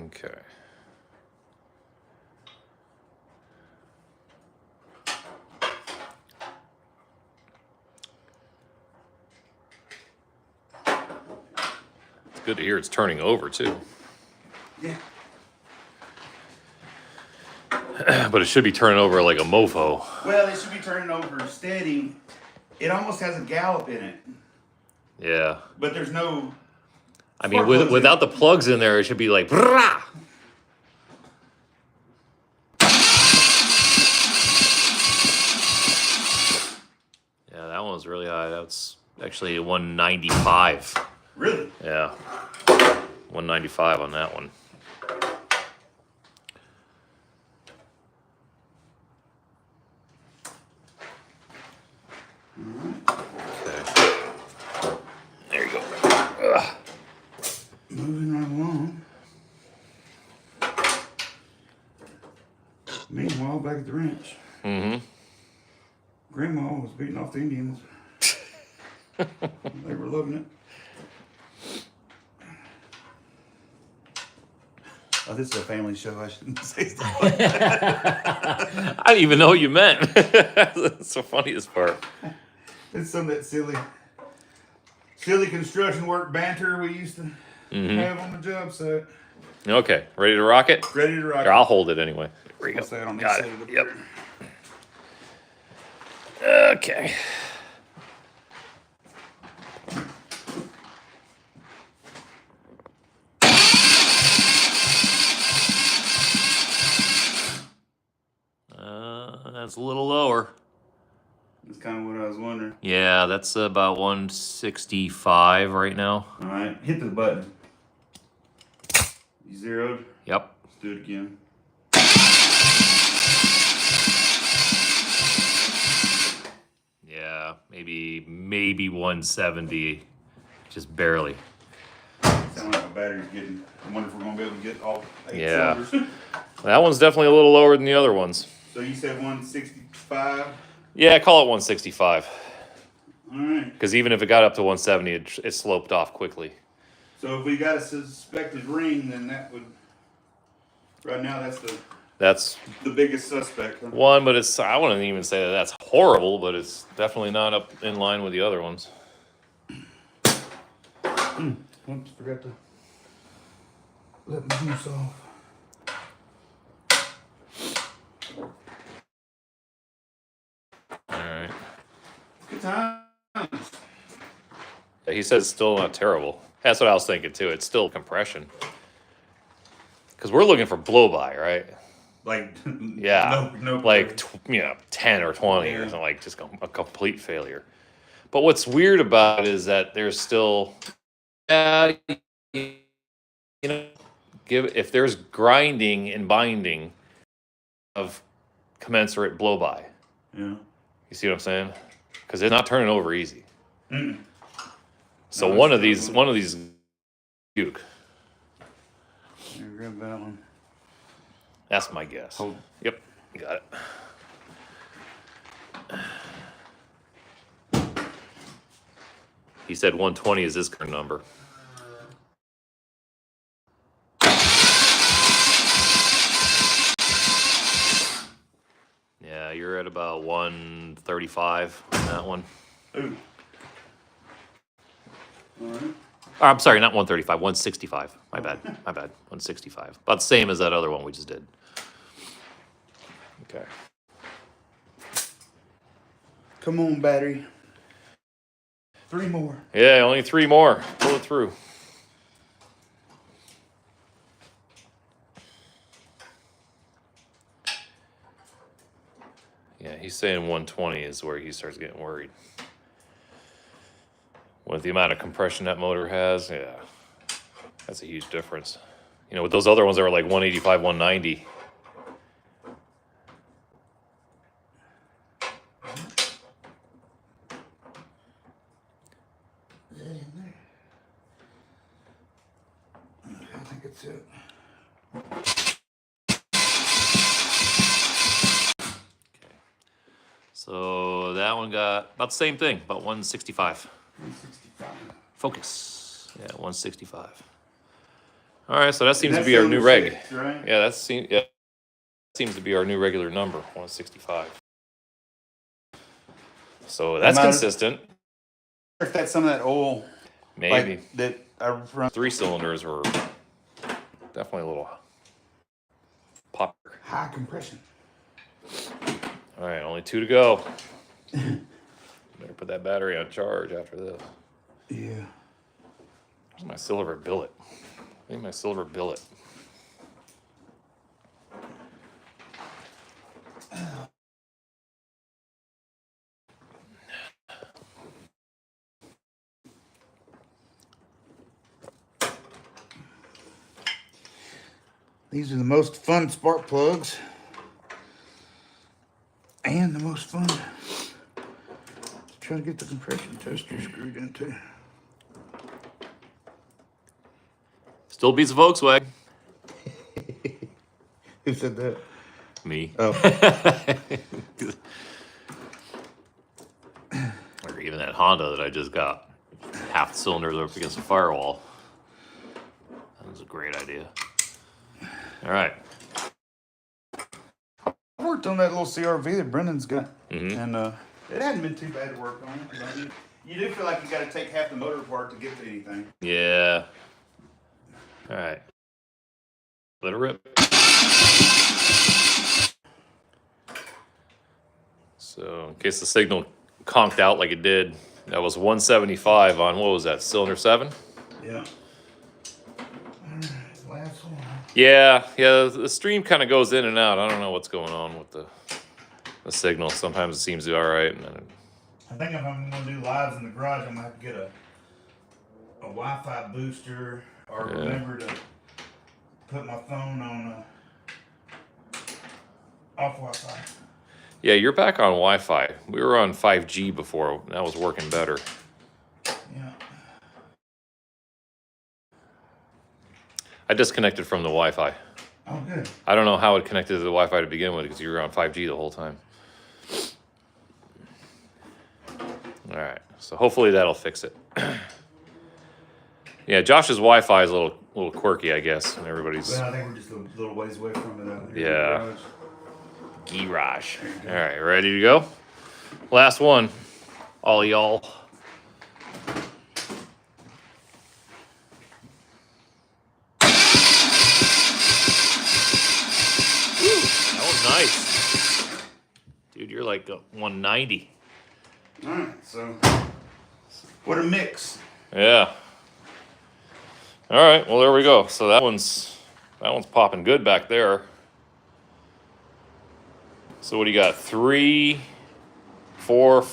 Okay. It's good to hear it's turning over too. Yeah. But it should be turning over like a mofo. Well, it should be turning over steady. It almost has a gallop in it, Yeah. but there's no. I mean, spark plugs in without it. the plugs in there, it should be like. Brah! Yeah, that one was really high. That's actually 195. Really? Yeah. 195 on that one. Okay. There you go. Ugh. Moving right along. Meanwhile, back at the ranch, Mm-hmm. Grandma was beating off the Indians. They were loving it. Oh, this is a family show. I shouldn't say stuff like that. I didn't even know what you meant. That's the funniest part. It's some of that silly construction work banter we used to have on the job site. Okay, ready to rock it? Ready to rock. Here, I'll hold it anyway. There you I'll go. say it on this Got side it. of the Yep. beer. Okay. That's a little lower. That's kind of what I was wondering. Yeah, that's about 165 right now. All right, hit the button. You zeroed. Yep. Let's do it again. Yeah, maybe 170, just barely. Sound like my battery's getting. I wonder if we're gonna be able to get all 8 Yeah. cylinders. That one's definitely a little lower than the other ones. So you said 165. Yeah, call it 165. All right. Because even if it got up to 170, it sloped off quickly. So if we got a suspected ring, then that would. Right now, That's the biggest suspect. Huh? one, but I wouldn't even say that that's horrible, but it's definitely not up in line with the other ones. Oops, forgot to let my juice off. times. He says it's still not terrible. That's what I was thinking too. It's still compression. Because we're looking for blow by, right? Like, Yeah. no like, 10 or 20 or something, like just a complete failure. But what's weird about it is that there's still, you know, if there's grinding and binding of commensurate blow by. Yeah. You see what I'm saying? Because it's not turning over easy. Mm-mm. So No, one of it's these, Duke. Here, grab that one. That's my guess. Hold. Yep, you got it. He said 120 is his current number. Yeah, you're at about 135 on that one. Ooh. All right. I'm sorry, not 135, 165. My bad, 165. About the same as that other one we just did. Okay. Come on, battery. 3 more. Yeah, only 3 more. Pull it through. Yeah, he's saying 120 is where he starts getting worried. With the amount of compression that motor has, yeah, that's a huge difference. You know, with those other ones that were like 185, 190. I think it's it. So that one got about the same thing, about 165. 165. Focus. Yeah, 165. All right, so that seems to That's be our new reg. 6, right? Yeah, that seems to be our new regular number, 165. So that's consistent. If that's some of that oil, Maybe. like, that I run 3 cylinders were definitely a little popular. high compression. All right, only 2 to go. Better put that battery on charge after this. Yeah. Where's my silver billet? I need my silver billet. These are the most fun spark plugs. And the most fun. Trying to get the compression tester screwed into. Still beats a Volkswagen. Who said that? Me. Oh. Or even that Honda that I just got. Half the cylinders are up against the firewall. That was a great idea. All right. I worked on that little CRV that Brendan's got. Mm-hmm. And it hadn't been too bad to work on it. You know, you do feel like you got to take half the motor apart to get to anything. Yeah. All right. Let it rip. So, in case the signal conked out like it did, that was 175 on, what was that, cylinder 7? Yeah. Last one. Yeah, the stream kind of goes in and out. I don't know what's going on with the signal. Sometimes it seems to be all right. And then I think if I'm going to do lives in the garage, I'm going to have to get a Wi-Fi booster or remember to put my phone on off Wi-Fi. yeah, you're back on Wi-Fi. We were on 5G before. That was working better. Yeah. I disconnected from the Wi-Fi. Oh, good. I don't know how it connected to the Wi-Fi to begin with because you were on 5G the whole time. All right, so hopefully that'll fix it. Yeah, Josh's Wi-Fi is a little quirky, I guess, and everybody's Well, I think we're just a little ways away from it out here. Yeah. Garage. All right, ready to go? Last one, all y'all. That was nice. Dude, you're like 190. All right, so what a mix. Yeah. All right. Well, there we go. So that one's popping good back there. So what do you got? 3, 4.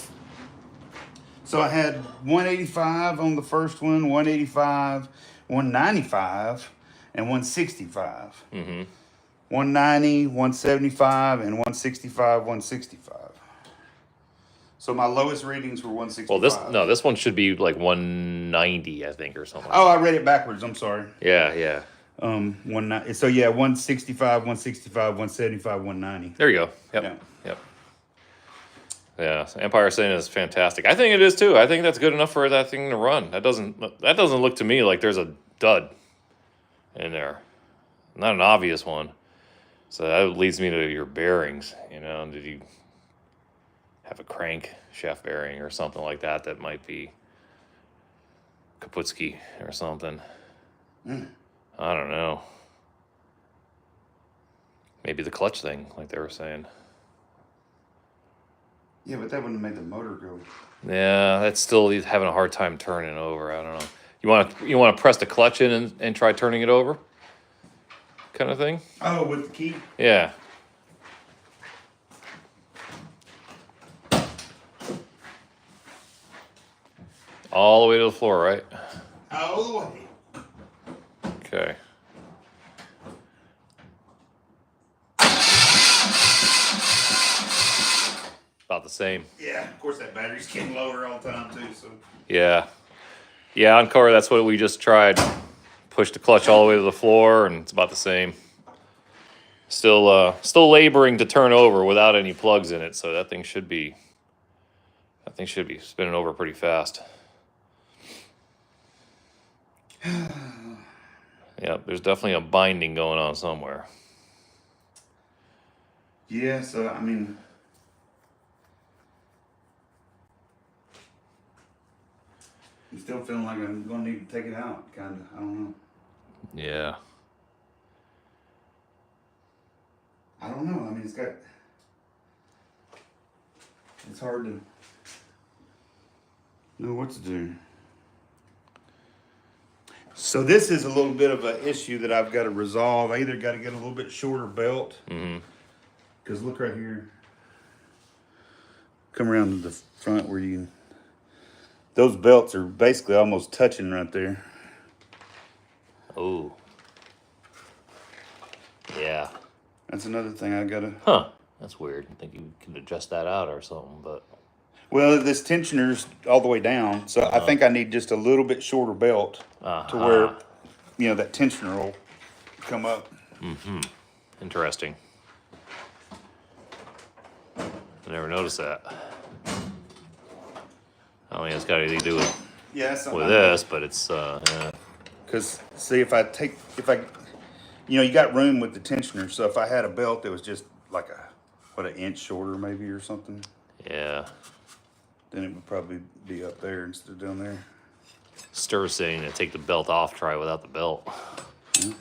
So I had 185 on the first one, 185, 195, and 165. Mm-hmm. 190, 175, and 165, 165. So my lowest readings were 165. Well, this one should be like 190, I think, or something. Oh, I read it backwards. I'm sorry. Yeah. So yeah, 165, 165, 175, 190. There you go. Yep. Yeah. Yep. Yeah. So Empire Stang is fantastic. I think it is too. I think that's good enough for that thing to run. That doesn't look to me like there's a dud in there. Not an obvious one. So that leads me to your bearings. You know, did you have a crank shaft bearing or something like that that might be Kaputski or something? I don't know. Maybe the clutch thing, like they were saying. Yeah, but that wouldn't have made the motor go. Yeah, that's still he's having a hard time turning over. I don't know. You want to press the clutch in and try turning it over, kind of thing. Oh, with the key? Yeah. All the way to the floor, right? All the way. Okay. About the same. Yeah, of course that battery's getting lower all the time too, so. Yeah. Yeah, on car, that's what we just tried. Push the clutch all the way to the floor, and it's about the same. Still laboring to turn over without any plugs in it, so that thing should be spinning over pretty fast. Yeah, there's definitely a binding going on somewhere. Yeah, so I mean, I'm still feeling like I'm gonna need to take it out, kinda. I don't know. Yeah. I don't know. I mean, it's hard to know what to do. So this is a little bit of an issue that I've got to resolve. I either got to get a little bit shorter belt. Mm-hmm. Because look right here. Come around to the front where those belts are basically almost touching right there. Oh. Yeah. That's another thing I got to... Huh. That's weird. I think you could adjust that out or something, but... Well, this tensioner's all the way down, so I think I need just a little bit shorter belt to where, that tensioner will come up. Mm-hmm. Interesting. I never noticed that. I mean, it's got anything to do with this, but it's, yeah. Because, see, if you got room with the tensioner, so if I had a belt that was just like an inch shorter maybe or something, Yeah. then it would probably be up there instead of down there. Stir saying to take the belt off, try without the belt. Yeah.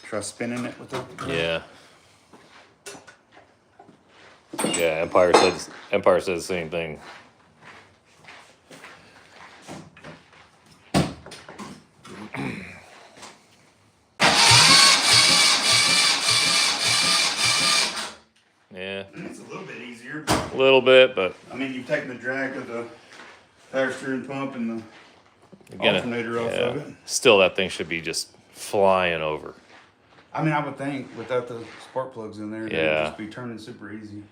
Try spinning it with the... Yeah. Yeah, Empire says the same thing. Yeah. It's a little bit easier. A little bit, but I mean, you've taken the drag of the power steering pump and the alternator off of it. Still, that thing should be just flying over. I mean, I would think without the spark plugs in there, it would just be turning super easy.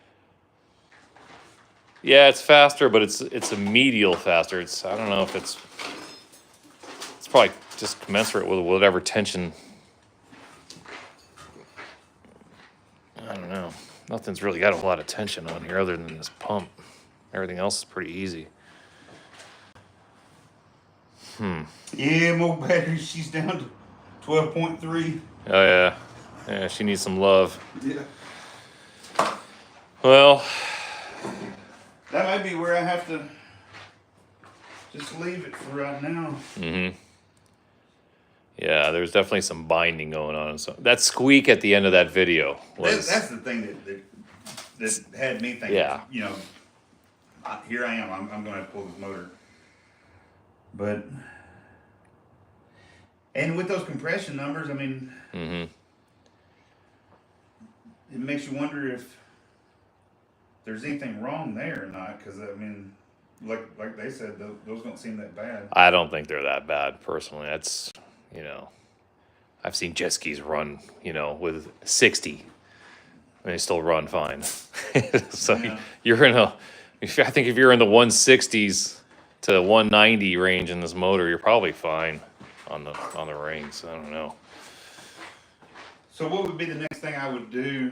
Yeah, it's faster, but it's a medial faster. I don't know if it's probably just commensurate with whatever tension. I don't know. Nothing's really got a lot of tension on here other than this pump. Everything else is pretty easy. Yeah, more battery. She's down to 12.3. Oh yeah. Yeah, she needs some love. Yeah. Well, That might be where I have to just leave it for right now. mm-hmm. Yeah, there's definitely some binding going on. So that squeak at the end of that video was. That's the thing that had me thinking. Yeah. You know, here I am. I'm going to pull this motor, but and with those compression numbers, I mean, Mm-hmm. it makes you wonder if there's anything wrong there or not. Because I mean, like they said, those don't seem that bad. I don't think they're that bad personally. That's, you know, I've seen jet skis run, you know, with 60, and they still run fine. So Yeah. you're in a, I think if you're in the 160s to 190 range in this motor, you're probably fine on the rings. I don't know. So what would be the next thing I would do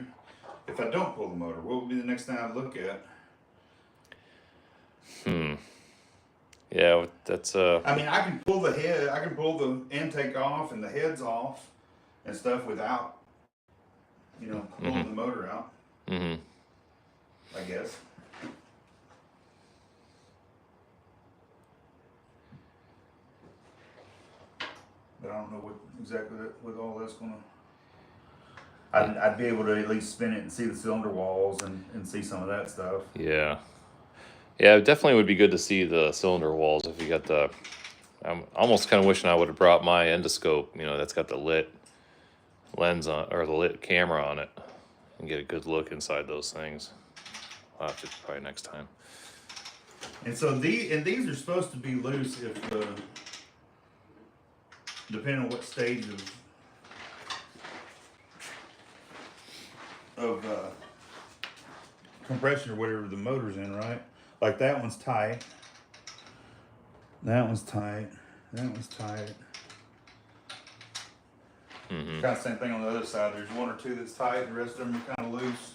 if I don't pull the motor? What would be the next thing I'd look at? Yeah, that's I mean, I can pull the head, I can pull the intake off and the heads off and stuff without, you know, pulling the motor out, mm-hmm. I guess. But I don't know what all that's gonna. I'd be able to at least spin it and see the cylinder walls and see some of that stuff. Yeah. Yeah, it definitely would be good to see the cylinder walls if you got the. I'm almost kind of wishing I would have brought my endoscope. You know, that's got the lit lens on or the lit camera on it, and get a good look inside those things. I'll have to probably next time. And so these are supposed to be loose if depending on what stage of compression or whatever the motor's in, right? Like that one's tight. That one's tight. That one's tight. Mm-hmm. Kind of same thing on the other side. There's one or two that's tight. The rest of them are kind of loose.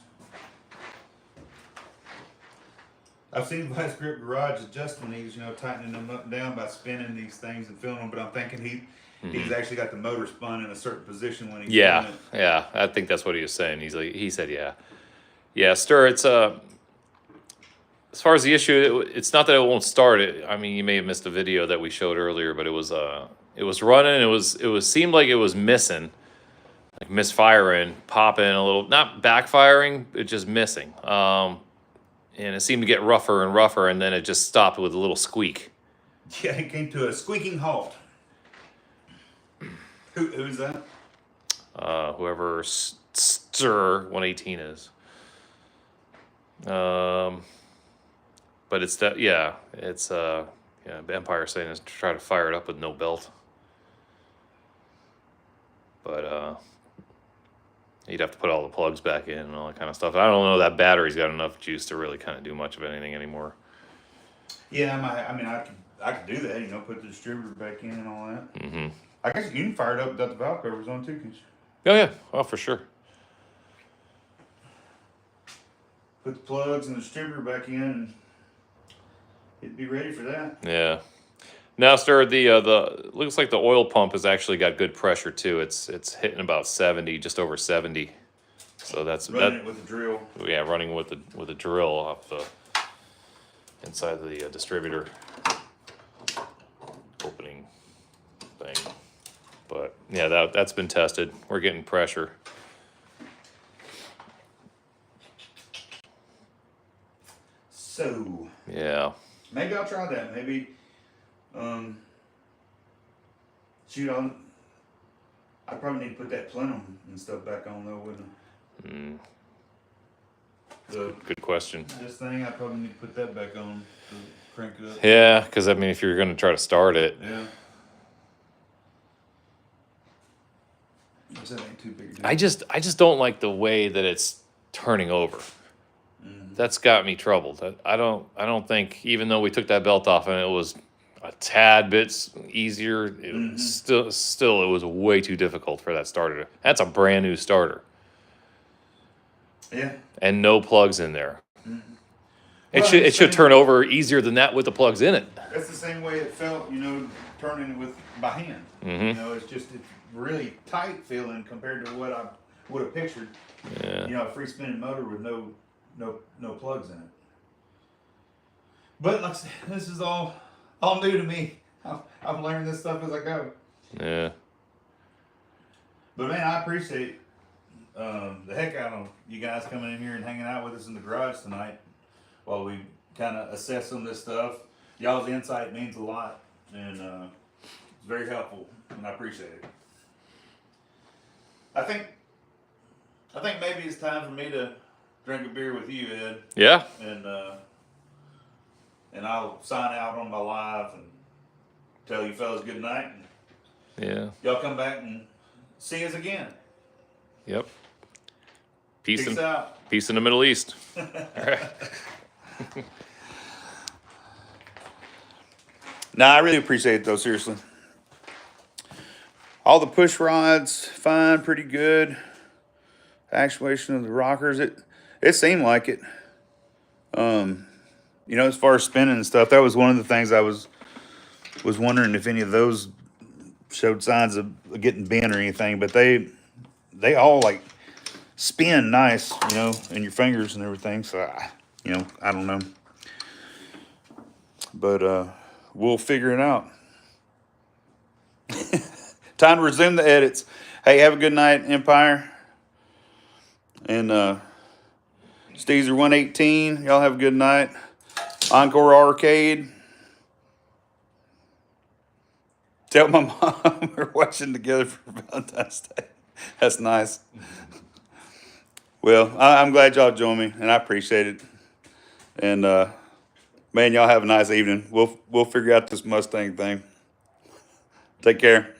I've seen Vice Grip Garage adjusting these, you know, tightening them up and down by spinning these things and filming them. But I'm thinking he's actually got the motor spun in a certain position when he's doing it. Yeah. I think that's what he was saying. He said, yeah. Stir. It's as far as the issue, it's not that it won't start. I mean, you may have missed a video that we showed earlier, but it was running. It seemed like it was missing, like misfiring, popping a little, not backfiring, it just missing. And it seemed to get rougher and rougher, and then it just stopped with a little squeak. Yeah, it came to a squeaking halt. Who's that? Whoever Stir 118 is. But it's that, it's Empire saying is to try to fire it up with no belt. But you'd have to put all the plugs back in and all that kind of stuff. I don't know that battery's got enough juice to really kind of do much of anything anymore. Yeah, I could do that. You know, put the distributor back in and all that. Mm-hmm. I guess you can fire it up without the valve covers on too, can't you? Oh yeah, oh for sure. Put the plugs and the distributor back in, and it'd be ready for that. Yeah. Now, Stir, the looks like the oil pump has actually got good pressure too. It's hitting about 70, just over 70. So that's Running it with a drill. Yeah, running with a drill off the inside the distributor opening thing. But yeah, that's been tested. We're getting pressure. So Yeah. maybe I'll try that. Maybe, shoot on. I probably need to put that plenum and stuff back on though, wouldn't I? Good question. This thing, I probably need to put that back on to crank it up. Yeah, because I mean, if you're going to try to start it, Yeah. That ain't too big a deal. I just don't like the way that it's turning over. That's got me troubled. I don't think, even though we took that belt off and it was a tad bit easier, it still it was way too difficult for that starter. That's a brand new starter. Yeah. And no plugs in there. It Well, should same- turn over easier than that with the plugs in it. That's the same way it felt, you know, turning it by hand. You know, it's really tight feeling compared to what I would have pictured. Yeah. You know, a free spinning motor with no plugs in it. But like I said, this is all new to me. I'm learning this stuff as I go. Yeah. But man, I appreciate the heck out of you guys coming in here and hanging out with us in the garage tonight while we kind of assess some of this stuff. Y'all's insight means a lot, and it's very helpful, and I appreciate it. I think maybe it's time for me to drink a beer with you, Ed. Yeah. And I'll sign out on my live and tell you fellas good night. And Yeah. y'all come back and see us again. Yep. Peace out. Peace in the Middle East. All right. Nah, I really appreciate it though, seriously. All the push rods, fine, pretty good. Actuation of the rockers, it seemed like it. You know, as far as spinning and stuff, that was one of the things I was wondering if any of those showed signs of getting bent or anything, but they all like spin nice, you know, in your fingers and everything. So, you know, I don't know, but we'll figure it out. Time to resume the edits. Hey, have a good night, Empire. And Steezer 118, y'all have a good night. Encore Arcade. Tell my mom we're watching together for Valentine's Day. That's nice. Well, I'm glad y'all joined me, and I appreciate it. And man, y'all have a nice evening. We'll figure out this Mustang thing. Take care.